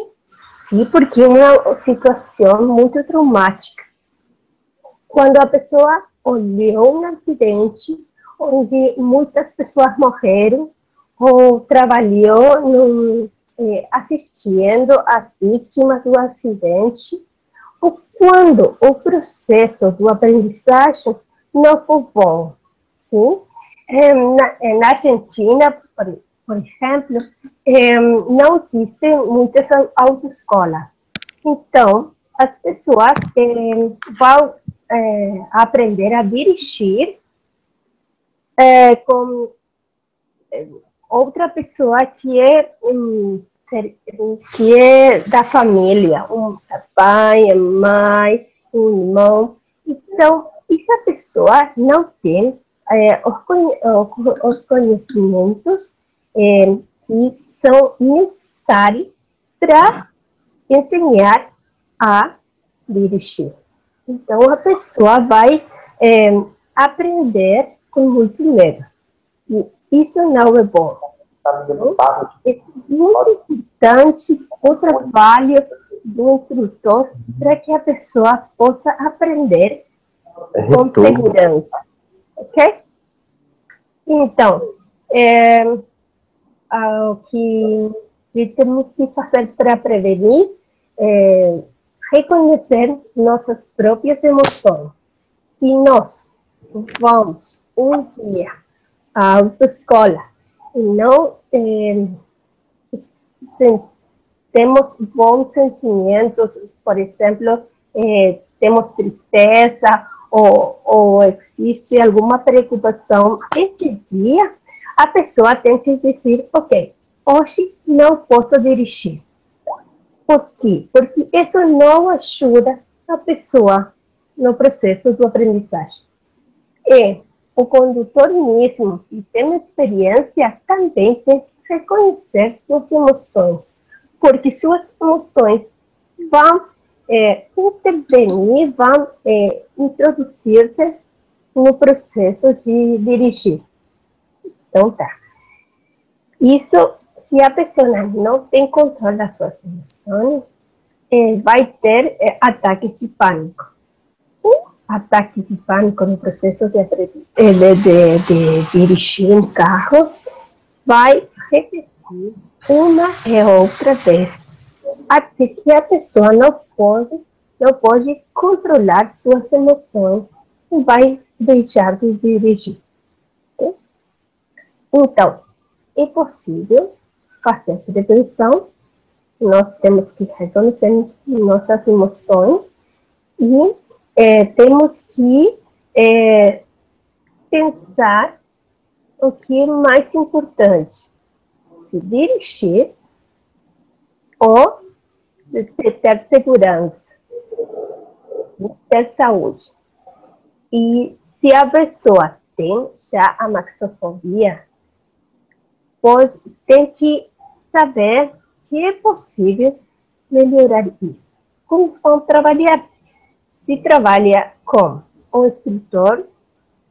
sim, porque é uma situação muito traumática. Quando a pessoa olhou um acidente onde muitas pessoas morreram, ou trabalhou assistindo as vítimas do acidente, ou quando o processo do aprendizagem não foi bom. Sim? Na Argentina, por exemplo, não existem muitas autoescolas. Então, as pessoas vão aprender a dirigir com outra pessoa que é da família, um pai, a mãe, um irmão. Então, essa pessoa não tem os conhecimentos que são necessários para ensinar a dirigir. Então, a pessoa vai aprender com muito medo. E isso não é bom. É muito importante o trabalho do instrutor para que a pessoa possa aprender com segurança. Ok? Então, o que temos que fazer para prevenir é reconhecer nossas próprias emoções. Se nós vamos um dia à autoescola e não temos bons sentimentos, por exemplo, temos tristeza ou existe alguma preocupação, esse dia a pessoa tem que dizer, ok, hoje não posso dirigir. Por quê? Porque isso não ajuda a pessoa no processo de aprendizagem. E o condutor mesmo, que tem experiência, também tem que reconhecer suas emoções, porque suas emoções vão intervenir, vão introduzir-se no processo de dirigir. Então, tá. Isso, se a pessoa não tem controle das suas emoções, vai ter ataques de pânico. ataque de pânico no processo de dirigir um carro, vai repetir uma e outra vez, até que a pessoa não pode controlar suas emoções e vai deixar de dirigir. Então, é possível fazer prevenção, nós temos que reconhecer nossas emoções e temos que pensar o que é mais importante, se dirigir ou ter segurança, ter saúde. E se a pessoa tem já a maxofobia, pois tem que saber que é possível melhorar isso. Como vão trabalhar? Se trabalha com o instrutor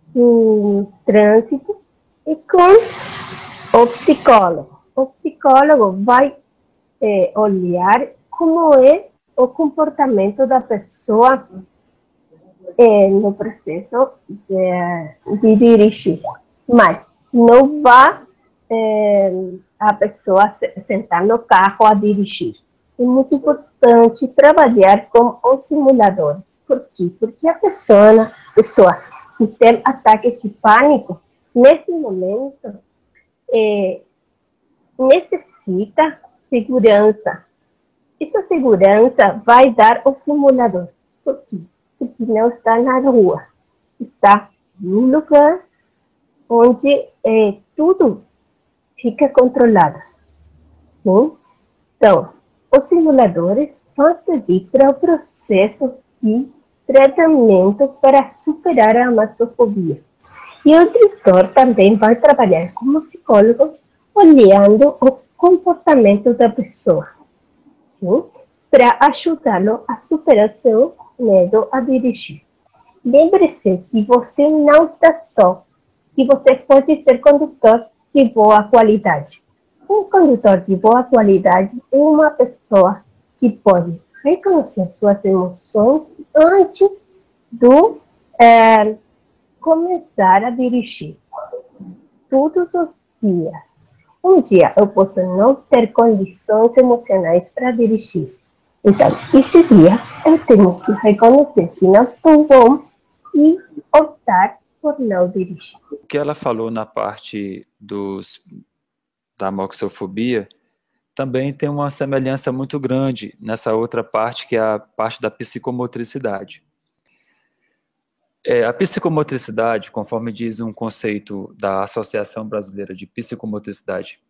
do trânsito e com o psicólogo. O psicólogo vai olhar como é o comportamento da pessoa no processo de dirigir. Mas não vá a pessoa sentar no carro a dirigir. É muito importante trabalhar com os simuladores. Por quê? Porque a pessoa que tem ataques de pânico, nesse momento, necessita segurança. Essa segurança vai dar o simulador. Por quê? Porque não está na rua. Está num lugar onde tudo fica controlado. Sim? Então, os simuladores vão servir para o processo de tratamento para superar a amassofobia. E o instrutor também vai trabalhar como psicólogo, olhando o comportamento da pessoa, sim? Para ajudá-lo a superar seu medo a dirigir. Lembre-se que você não está só, que você pode ser condutor de boa qualidade. Um condutor de boa qualidade é uma pessoa que pode reconhecer suas emoções antes de começar a dirigir. Todos os dias. Um dia eu posso não ter condições emocionais para dirigir. Então, esse dia eu tenho que reconhecer que não estou bom e optar por não dirigir. O que ela falou na parte da moxofobia também tem uma semelhança muito grande nessa outra parte, que é a parte da psicomotricidade. A psicomotricidade, conforme diz um conceito da Associação Brasileira de Psicomotricidade,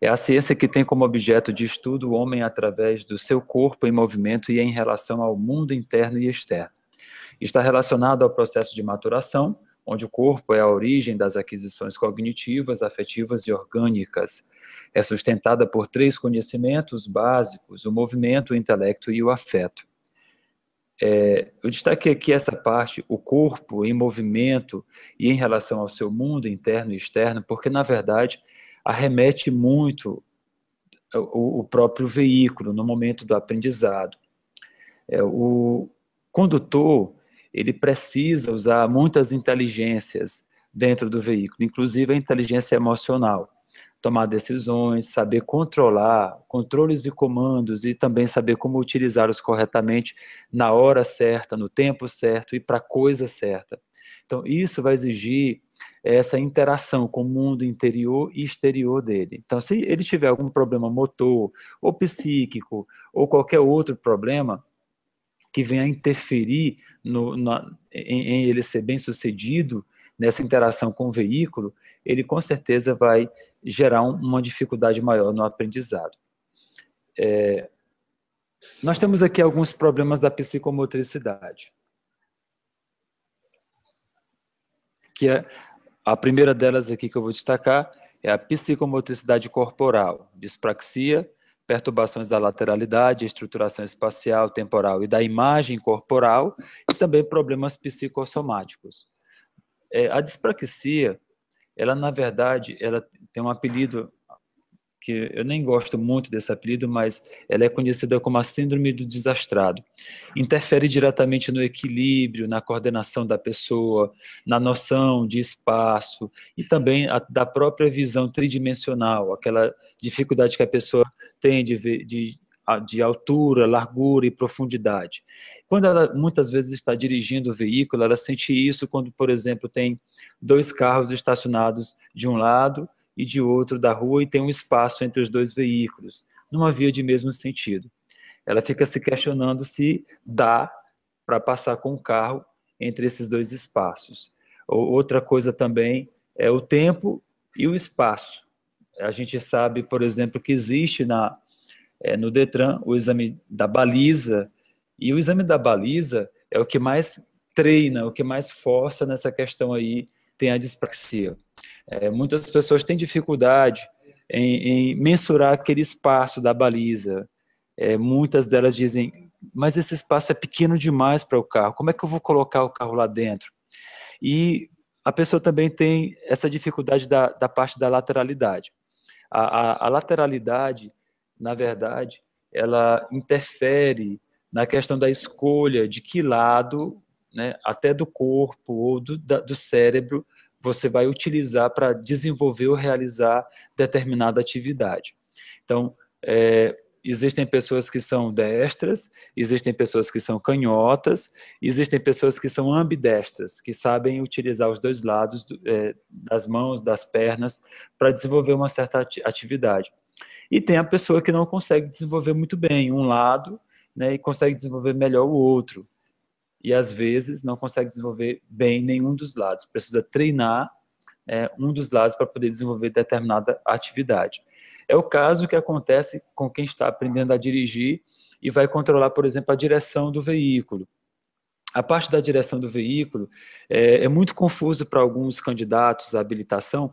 é a ciência que tem como objeto de estudo o homem através do seu corpo em movimento e em relação ao mundo interno e externo. Está relacionado ao processo de maturação, onde o corpo é a origem das aquisições cognitivas, afetivas e orgânicas. É sustentada por 3 conhecimentos básicos: o movimento, o intelecto e o afeto. Eu destaquei aqui essa parte, o corpo em movimento e em relação ao seu mundo interno e externo, porque, na verdade, arremete muito o próprio veículo no momento do aprendizado. O condutor, ele precisa usar muitas inteligências dentro do veículo, inclusive a inteligência emocional. Tomar decisões, saber controlar, controles e comandos, e também saber como utilizá-los corretamente na hora certa, no tempo certo e para a coisa certa. Então, isso vai exigir essa interação com o mundo interior e exterior dele. Então, se ele tiver algum problema motor, ou psíquico, ou qualquer outro problema que venha interferir em ele ser bem-sucedido nessa interação com o veículo, ele com certeza vai gerar uma dificuldade maior no aprendizado. Nós temos aqui alguns problemas da psicomotricidade. A primeira delas aqui que eu vou destacar é a psicomotricidade corporal, dispraxia, perturbações da lateralidade, estruturação espacial, temporal e da imagem corporal, e também problemas psicossomáticos. A dispraxia, ela na verdade, ela tem um apelido que eu nem gosto muito desse apelido, mas ela é conhecida como a síndrome do desastrado. Interfere diretamente no equilíbrio, na coordenação da pessoa, na noção de espaço e também da própria visão tridimensional, aquela dificuldade que a pessoa tem de altura, largura e profundidade. Quando ela muitas vezes está dirigindo o veículo, ela sente isso quando, por exemplo, tem dois carros estacionados de um lado e de outro da rua e tem um espaço entre os dois veículos, numa via de mesmo sentido. Ela fica se questionando se dá para passar com o carro entre esses dois espaços. Outra coisa também é o tempo e o espaço. A gente sabe, por exemplo, que existe no Detran o exame da baliza, e o exame da baliza é o que mais treina, o que mais força nessa questão aí, tem a dispraxia. Muitas pessoas têm dificuldade em mensurar aquele espaço da baliza. Muitas delas dizem, mas esse espaço é pequeno demais para o carro, como é que eu vou colocar o carro lá dentro? E a pessoa também tem essa dificuldade da parte da lateralidade. A lateralidade, na verdade, ela interfere na questão da escolha de que lado, né, até do corpo ou do cérebro, você vai utilizar para desenvolver ou realizar determinada atividade. Então, existem pessoas que são destras, existem pessoas que são canhotas, existem pessoas que são ambidestras, que sabem utilizar os dois lados das mãos, das pernas, para desenvolver uma certa atividade. E tem a pessoa que não consegue desenvolver muito bem um lado, né, e consegue desenvolver melhor o outro. E às vezes não consegue desenvolver bem nenhum dos lados. Precisa treinar um dos lados para poder desenvolver determinada atividade. É o caso que acontece com quem está aprendendo a dirigir e vai controlar, por exemplo, a direção do veículo. A parte da direção do veículo é muito confuso para alguns candidatos à habilitação,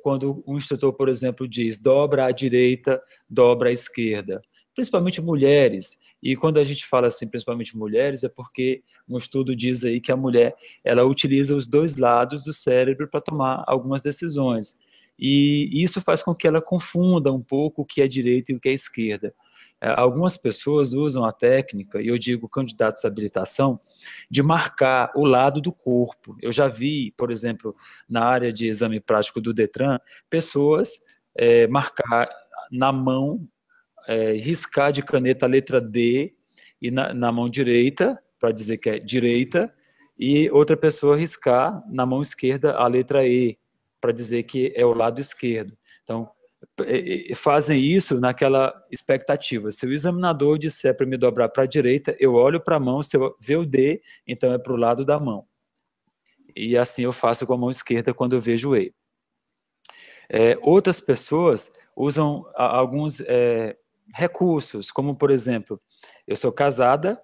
quando um instrutor, por exemplo, diz dobra à direita, dobra à esquerda. Principalmente mulheres. E quando a gente fala assim, principalmente mulheres, é porque um estudo diz aí que a mulher ela utiliza os dois lados do cérebro para tomar algumas decisões. E isso faz com que ela confunda um pouco o que é direita e o que é esquerda. Algumas pessoas usam a técnica, e eu digo candidatos à habilitação, de marcar o lado do corpo. Eu já vi, por exemplo, na área de exame prático do Detran, pessoas marcar na mão, riscar de caneta a letra D e na mão direita, para dizer que é direita, e outra pessoa riscar na mão esquerda a letra E, para dizer que é o lado esquerdo. Então, fazem isso naquela expectativa. Se o examinador disser para me dobrar para a direita, eu olho para a mão, se eu ver o D, então é para o lado da mão. E assim eu faço com a mão esquerda quando eu vejo o E. Outras pessoas usam alguns recursos, como por exemplo, eu sou casada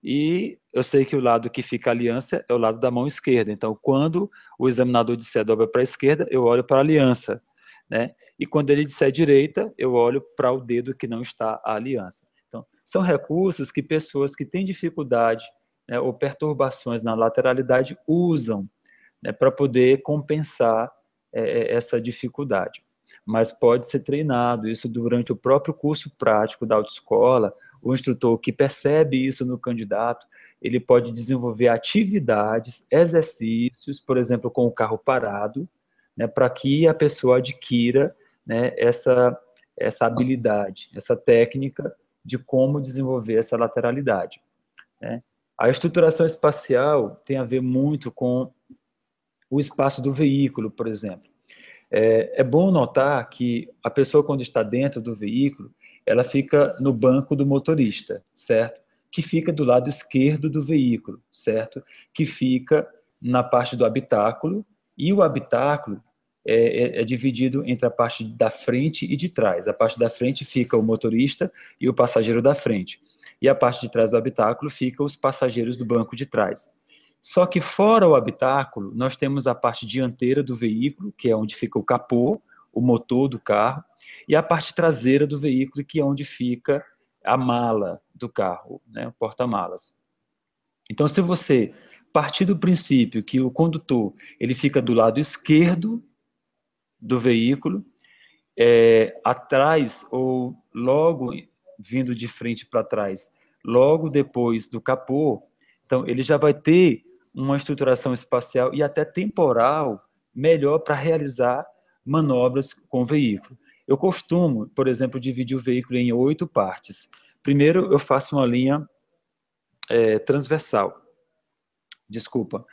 e eu sei que o lado que fica a aliança é o lado da mão esquerda. Então, quando o examinador disser dobra para a esquerda, eu olho para a aliança. Né? E quando ele disser direita, eu olho para o dedo que não está a aliança. Então, são recursos que pessoas que têm dificuldade, né, ou perturbações na lateralidade usam, né, para poder compensar essa dificuldade. Mas pode ser treinado, isso durante o próprio curso prático da autoescola, o instrutor que percebe isso no candidato, ele pode desenvolver atividades, exercícios, por exemplo, com o carro parado, né, para que a pessoa adquira, né, essa habilidade, essa técnica de como desenvolver essa lateralidade. Né. A estruturação espacial tem a ver muito com o espaço do veículo, por exemplo. É bom notar que a pessoa, quando está dentro do veículo, ela fica no banco do motorista, certo? Que fica do lado esquerdo do veículo, certo? Que fica na parte do habitáculo, e o habitáculo é dividido entre a parte da frente e de trás. A parte da frente fica o motorista e o passageiro da frente. E a parte de trás do habitáculo fica os passageiros do banco de trás. Só que fora o habitáculo, nós temos a parte dianteira do veículo, que é onde fica o capô, o motor do carro, e a parte traseira do veículo, que é onde fica a mala do carro, né, o porta-malas. Então, se você partir do princípio que o condutor ele fica do lado esquerdo do veículo, atrás ou logo vindo de frente para trás, logo depois do capô, então ele já vai ter uma estruturação espacial e até temporal melhor para realizar manobras com o veículo. Eu costumo, por exemplo, dividir o veículo em 8 partes. Primeiro, eu faço uma linha transversal. Desculpa.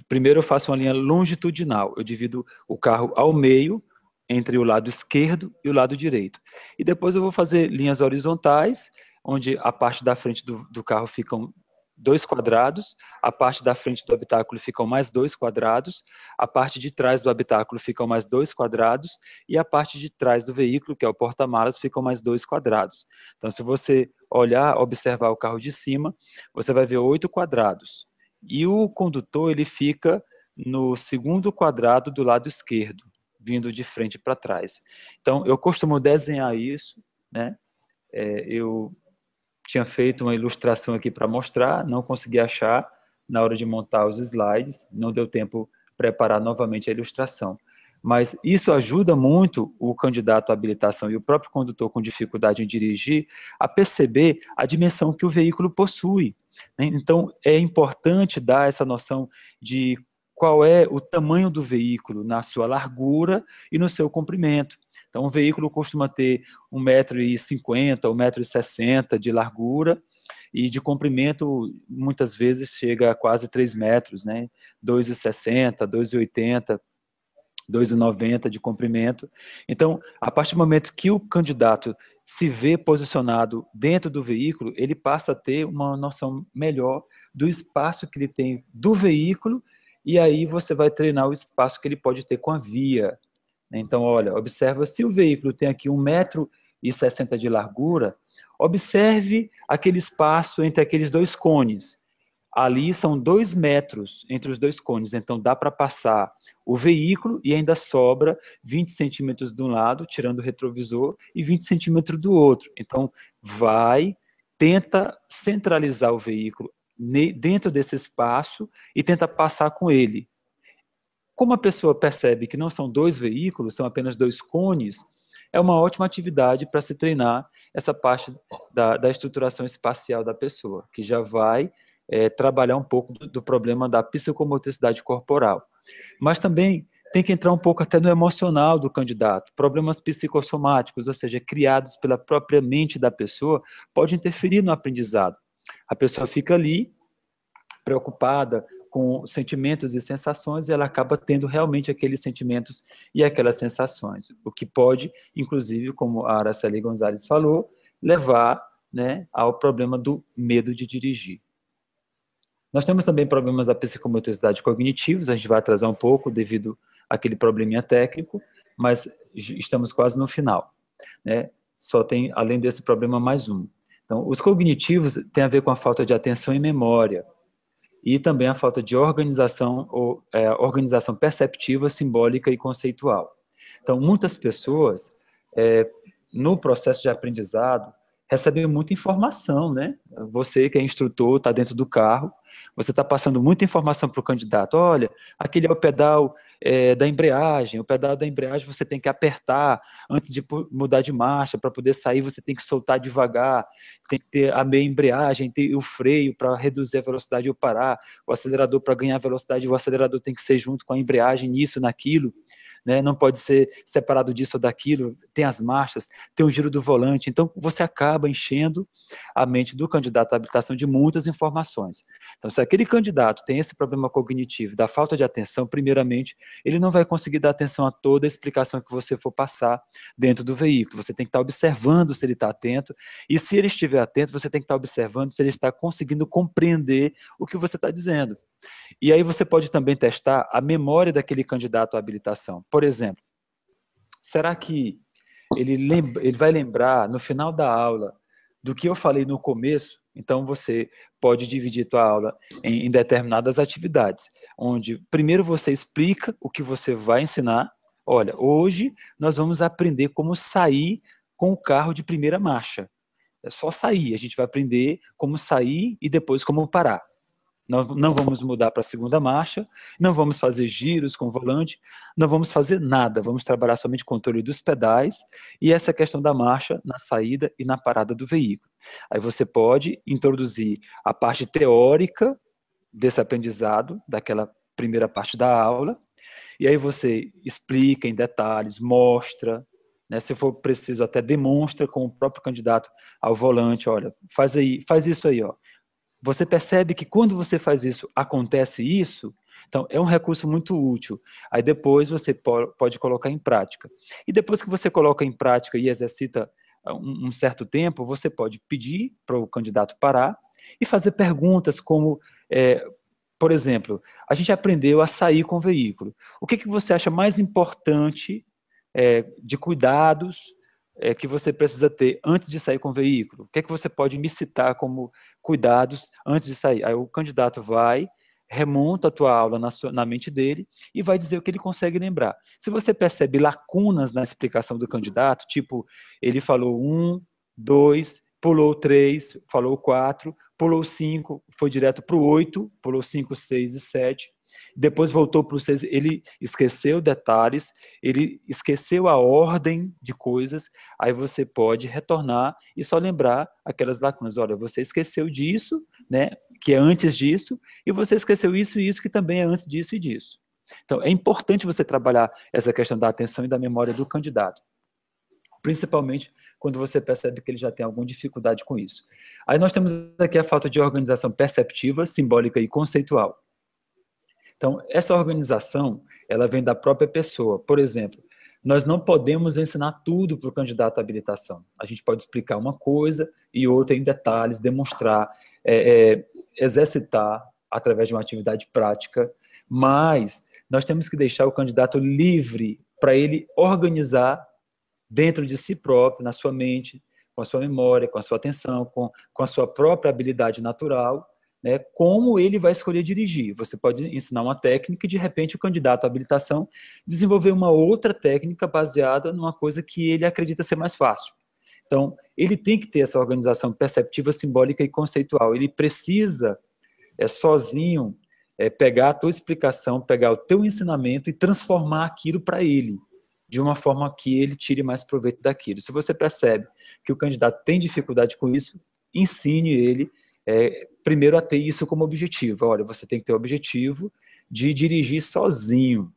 Primeiro, eu faço uma linha longitudinal. Eu divido o carro ao meio, entre o lado esquerdo e o lado direito. E depois eu vou fazer linhas horizontais, onde a parte da frente do carro ficam 2 quadrados, a parte da frente do habitáculo ficam mais 2 quadrados, a parte de trás do habitáculo ficam mais 2 quadrados, e a parte de trás do veículo, que é o porta-malas, ficam mais 2 quadrados. Então, se você olhar, observar o carro de cima, você vai ver 8 quadrados. E o condutor, ele fica no segundo quadrado do lado esquerdo, vindo de frente para trás. Então, eu costumo desenhar isso, né? Eu tinha feito uma ilustração aqui para mostrar, não consegui achar na hora de montar os slides, não deu tempo preparar novamente a ilustração. Mas isso ajuda muito o candidato à habilitação e o próprio condutor com dificuldade em dirigir a perceber a dimensão que o veículo possui, né? Então, é importante dar essa noção de qual é o tamanho do veículo na sua largura e no seu comprimento. Então, um veículo costuma ter 1,50 m, 1,60 m de largura e de comprimento, muitas vezes, chega a quase 3 metros, né? 2,60 m, 2,80 m, 2,90 m de comprimento. Então, a partir do momento que o candidato se vê posicionado dentro do veículo, ele passa a ter uma noção melhor do espaço que ele tem do veículo, e aí você vai treinar o espaço que ele pode ter com a via. Então, olha, observa se o veículo tem aqui 1,60 m de largura, observe aquele espaço entre aqueles 2 cones. Ali são 2 metros entre os 2 cones, então dá para passar o veículo e ainda sobra 20 centímetros de um lado, tirando o retrovisor, e 20 centímetros do outro. Então, tenta centralizar o veículo dentro desse espaço e tenta passar com ele. Como a pessoa percebe que não são 2 veículos, são apenas 2 cones, é uma ótima atividade para se treinar essa parte da estruturação espacial da pessoa, que já vai trabalhar um pouco do problema da psicomotricidade corporal. Mas também tem que entrar um pouco até no emocional do candidato. Problemas psicossomáticos, ou seja, criados pela própria mente da pessoa, pode interferir no aprendizado. A pessoa fica ali, preocupada com sentimentos e sensações, e ela acaba tendo realmente aqueles sentimentos e aquelas sensações, o que pode, inclusive, como a Araceli Gonzalez falou, levar, né, ao problema do medo de dirigir. Nós temos também problemas da psicomotricidade cognitivos, a gente vai atrasar um pouco devido àquele probleminha técnico, mas estamos quase no final, né? Só tem, além desse problema, mais um. Então, os cognitivos têm a ver com a falta de atenção e memória, e também a falta de organização, organização perceptiva, simbólica e conceitual. Então, muitas pessoas, no processo de aprendizado, recebem muita informação, né? Você que é instrutor, está dentro do carro, você está passando muita informação para o candidato. Olha, aquele é o pedal da embreagem, o pedal da embreagem você tem que apertar antes de mudar de marcha, para poder sair você tem que soltar devagar, tem que ter a meia embreagem, ter o freio para reduzir a velocidade ou parar, o acelerador para ganhar velocidade, o acelerador tem que ser junto com a embreagem, nisso, naquilo, né? Não pode ser separado disso ou daquilo, tem as marchas, tem o giro do volante, então você acaba enchendo a mente do candidato à habilitação de muitas informações. Então, se aquele candidato tem esse problema cognitivo, da falta de atenção, primeiramente, ele não vai conseguir dar atenção a toda a explicação que você for passar dentro do veículo. Você tem que estar observando se ele está atento, e se ele estiver atento, você tem que estar observando se ele está conseguindo compreender o que você está dizendo. E aí você pode também testar a memória daquele candidato à habilitação. Por exemplo, será que ele vai lembrar no final da aula do que eu falei no começo? Então você pode dividir a aula em determinadas atividades, onde primeiro você explica o que você vai ensinar. Olha, hoje nós vamos aprender como sair com o carro de primeira marcha. É só sair, a gente vai aprender como sair e depois como parar. Nós não vamos mudar para a segunda marcha, não vamos fazer giros com o volante, não vamos fazer nada, vamos trabalhar somente com o controle dos pedais e essa questão da marcha na saída e na parada do veículo. Aí você pode introduzir a parte teórica desse aprendizado, daquela primeira parte da aula, e aí você explica em detalhes, mostra, né, se for preciso até demonstra com o próprio candidato ao volante, olha, faz isso aí, ó. Você percebe que quando você faz isso, acontece isso? Então, é um recurso muito útil. Aí depois você pode colocar em prática. E depois que você coloca em prática e exercita um certo tempo, você pode pedir para o candidato parar e fazer perguntas como, por exemplo, a gente aprendeu a sair com o veículo. O que você acha mais importante de cuidados que você precisa ter antes de sair com o veículo? O que você pode me citar como cuidados antes de sair? Aí o candidato vai, remonta a tua aula na mente dele e vai dizer o que ele consegue lembrar. Se você percebe lacunas na explicação do candidato, tipo, ele falou 1, 2, pulou 3, falou 4, pulou 5, foi direto para o 8, pulou 5, 6 e 7, depois voltou para o 6, ele esqueceu detalhes, ele esqueceu a ordem de coisas, aí você pode retornar e só lembrar aquelas lacunas. Olha, você esqueceu disso, né, que é antes disso, e você esqueceu isso e isso, que também é antes disso e disso. Então, é importante você trabalhar essa questão da atenção e da memória do candidato, principalmente quando você percebe que ele já tem alguma dificuldade com isso. Aí nós temos aqui a falta de organização perceptiva, simbólica e conceitual. Então, essa organização, ela vem da própria pessoa. Por exemplo, nós não podemos ensinar tudo para o candidato à habilitação. A gente pode explicar uma coisa e outra em detalhes, demonstrar, exercitar através de uma atividade prática, mas nós temos que deixar o candidato livre para ele organizar dentro de si próprio, na sua mente, com a sua memória, com a sua atenção, com a sua própria habilidade natural, né, como ele vai escolher dirigir. Você pode ensinar uma técnica e, de repente, o candidato à habilitação desenvolver uma outra técnica baseada numa coisa que ele acredita ser mais fácil. Então, ele tem que ter essa organização perceptiva, simbólica e conceitual. Ele precisa, sozinho, pegar a tua explicação, pegar o teu ensinamento e transformar aquilo para ele, de uma forma que ele tire mais proveito daquilo. Se você percebe que o candidato tem dificuldade com isso, ensine ele primeiro a ter isso como objetivo. Olha, você tem que ter o objetivo de dirigir sozinho.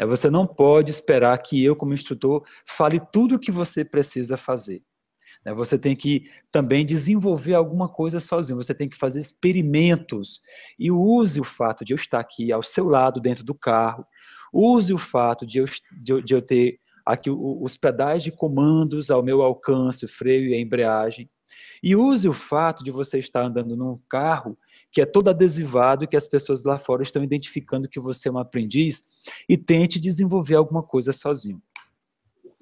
Você não pode esperar que eu, como instrutor, fale tudo o que você precisa fazer. Você tem que também desenvolver alguma coisa sozinho, você tem que fazer experimentos. E use o fato de eu estar aqui ao seu lado, dentro do carro, use o fato de eu ter aqui os pedais de comandos ao meu alcance, o freio e a embreagem. E use o fato de você estar andando num carro que é todo adesivado e que as pessoas lá fora estão identificando que você é um aprendiz e tente desenvolver alguma coisa sozinho.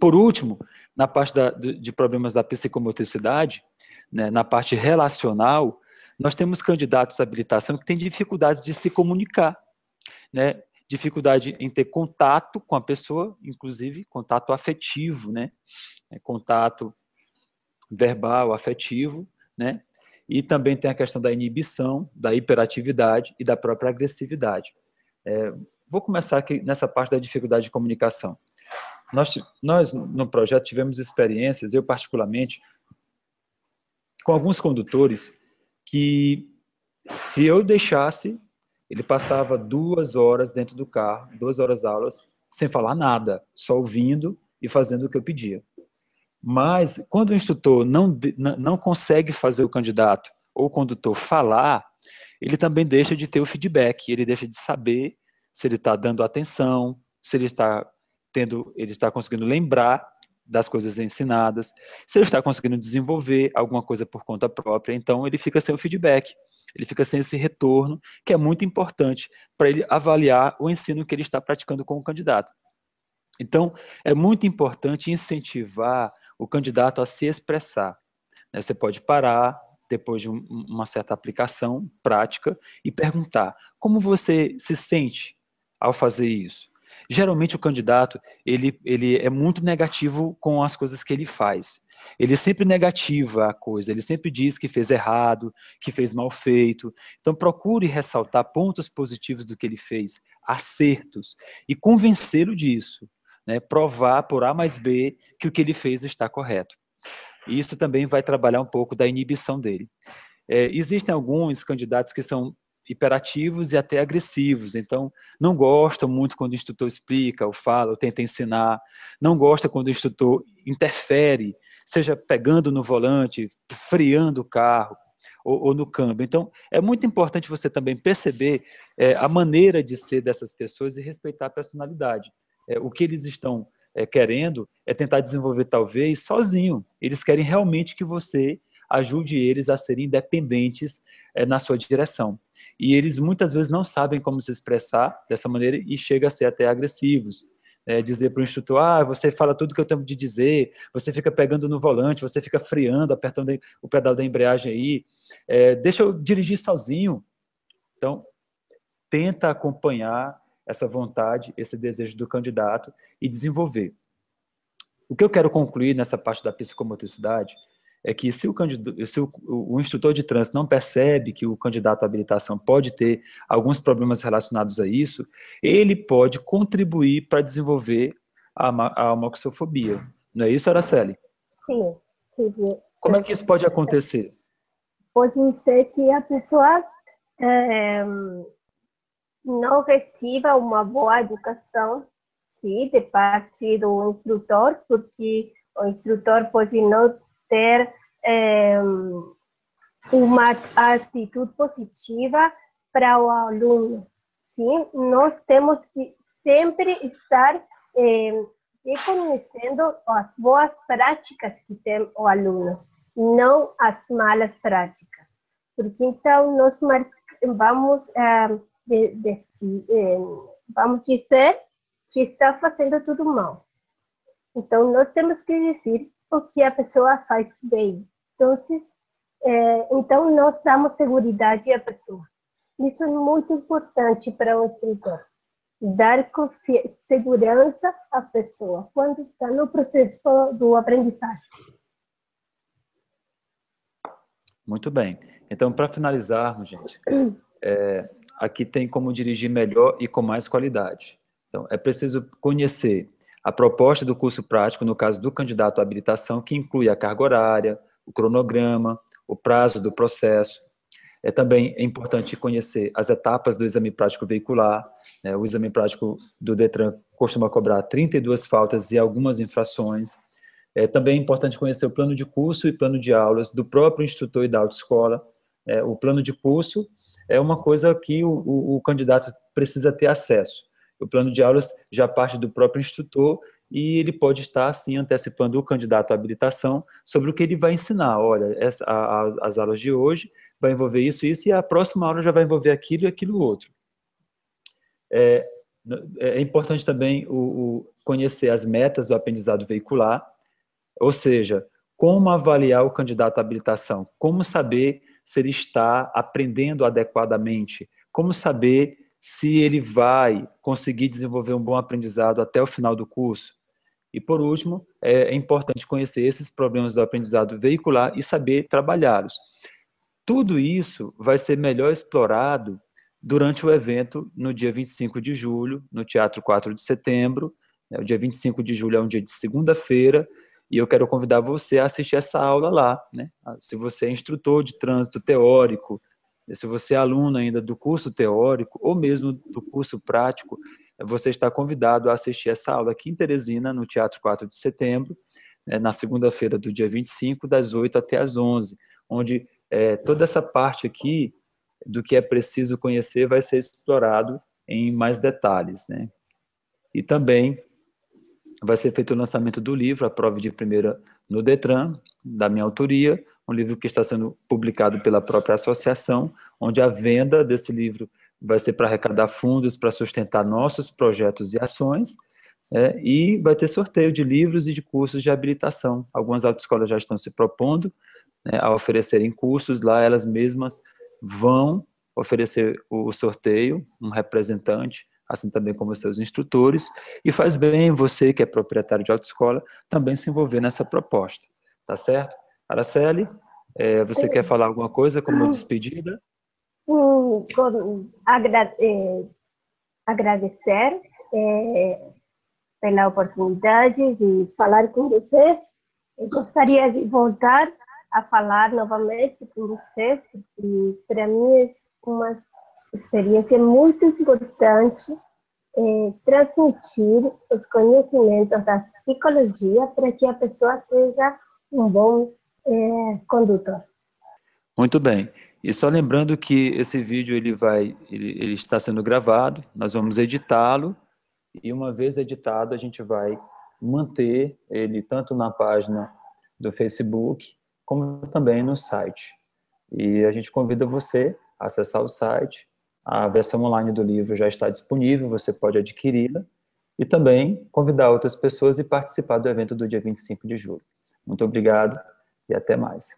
Por último, na parte de problemas da psicomotricidade, né, na parte relacional, nós temos candidatos à habilitação que têm dificuldade de se comunicar, né, dificuldade em ter contato com a pessoa, inclusive contato afetivo, né, contato verbal, afetivo, né, e também tem a questão da inibição, da hiperatividade e da própria agressividade. Vou começar aqui nessa parte da dificuldade de comunicação. Nós, no projeto, tivemos experiências, eu particularmente, com alguns condutores que, se eu deixasse, ele passava 2 horas dentro do carro, 2 horas aulas, sem falar nada, só ouvindo e fazendo o que eu pedia. Mas, quando o instrutor não consegue fazer o candidato ou o condutor falar, ele também deixa de ter o feedback, ele deixa de saber se ele está dando atenção, se ele está conseguindo lembrar das coisas ensinadas, se ele está conseguindo desenvolver alguma coisa por conta própria, então ele fica sem o feedback, ele fica sem esse retorno, que é muito importante para ele avaliar o ensino que ele está praticando com o candidato. Então, é muito importante incentivar o candidato a se expressar. Você pode parar, depois de uma certa aplicação prática, e perguntar: como você se sente ao fazer isso? Geralmente o candidato ele é muito negativo com as coisas que ele faz. Ele sempre negativa a coisa, ele sempre diz que fez errado, que fez mal feito. Então procure ressaltar pontos positivos do que ele fez, acertos, e convencê-lo disso, né? Provar por A mais B que o que ele fez está correto. E isso também vai trabalhar um pouco da inibição dele. Existem alguns candidatos que são hiperativos e até agressivos, então não gostam muito quando o instrutor explica, ou fala, ou tenta ensinar, não gosta quando o instrutor interfere, seja pegando no volante, freando o carro, ou no câmbio. Então, é muito importante você também perceber a maneira de ser dessas pessoas e respeitar a personalidade. O que eles estão querendo é tentar desenvolver, talvez, sozinho. Eles querem realmente que você ajude eles a serem independentes na sua direção. E eles muitas vezes não sabem como se expressar dessa maneira e chega a ser até agressivos. Dizer para o instrutor, você fala tudo que eu tenho de dizer, você fica pegando no volante, você fica freando, apertando o pedal da embreagem aí, deixa eu dirigir sozinho. Então, tenta acompanhar essa vontade, esse desejo do candidato e desenvolver. O que eu quero concluir nessa parte da psicomotricidade é que se o instrutor de trânsito não percebe que o candidato à habilitação pode ter alguns problemas relacionados a isso, ele pode contribuir para desenvolver a homoxofobia. Não é isso, Araceli? Sim, sim. Como é que isso pode acontecer? Pode ser que a pessoa não receba uma boa educação, sim, de parte do instrutor, porque o instrutor pode não ter uma atitude positiva para o aluno. Sim, nós temos que sempre estar reconhecendo as boas práticas que tem o aluno, não as malas práticas. Porque então nós vamos vamos dizer que está fazendo tudo mal. Então nós temos que dizer o que a pessoa faz bem. Então nós damos segurança à pessoa. Isso é muito importante para o instrutor. Dar segurança à pessoa quando está no processo do aprendizagem. Muito bem. Então, para finalizarmos, gente, aqui tem como dirigir melhor e com mais qualidade. Então, é preciso conhecer a proposta do curso prático, no caso do candidato à habilitação, que inclui a carga horária, o cronograma, o prazo do processo. Também é importante conhecer as etapas do exame prático veicular. O exame prático do DETRAN costuma cobrar 32 faltas e algumas infrações. Também é importante conhecer o plano de curso e plano de aulas do próprio instrutor e da autoescola. O plano de curso é uma coisa que o candidato precisa ter acesso. O plano de aulas já parte do próprio instrutor e ele pode estar, assim, antecipando o candidato à habilitação sobre o que ele vai ensinar. Olha, as aulas de hoje vai envolver isso, isso, e a próxima aula já vai envolver aquilo e aquilo outro. É importante também conhecer as metas do aprendizado veicular, ou seja, como avaliar o candidato à habilitação, como saber se ele está aprendendo adequadamente, como saber se ele vai conseguir desenvolver um bom aprendizado até o final do curso. E, por último, é importante conhecer esses problemas do aprendizado veicular e saber trabalhá-los. Tudo isso vai ser melhor explorado durante o evento no dia 25 de julho, no Teatro 4 de Setembro. O dia 25 de julho é um dia de segunda-feira, e eu quero convidar você a assistir essa aula lá, né? Se você é instrutor de trânsito teórico, se você é aluno ainda do curso teórico, ou mesmo do curso prático, você está convidado a assistir essa aula aqui em Teresina, no Teatro 4 de Setembro, na segunda-feira do dia 25, das 8 até as 11, onde toda essa parte aqui do que é preciso conhecer vai ser explorado em mais detalhes, né? E também vai ser feito o lançamento do livro, A Prova de Primeira no DETRAN, da minha autoria, um livro que está sendo publicado pela própria associação, onde a venda desse livro vai ser para arrecadar fundos para sustentar nossos projetos e ações, e vai ter sorteio de livros e de cursos de habilitação. Algumas autoescolas já estão se propondo a oferecerem cursos lá, elas mesmas vão oferecer o sorteio, um representante, assim também como os seus instrutores, e faz bem você, que é proprietário de autoescola, também se envolver nessa proposta, tá certo? Araceli, você quer falar alguma coisa como despedida? Agradecer pela oportunidade de falar com vocês. Eu gostaria de voltar a falar novamente com vocês, porque para mim é uma experiência muito importante transmitir os conhecimentos da psicologia para que a pessoa seja um bom condutor. Muito bem. E só lembrando que esse vídeo ele está sendo gravado, nós vamos editá-lo, e uma vez editado a gente vai manter ele tanto na página do Facebook, como também no site. E a gente convida você a acessar o site, a versão online do livro já está disponível, você pode adquiri-la, e também convidar outras pessoas e participar do evento do dia 25 de julho. Muito obrigado e até mais.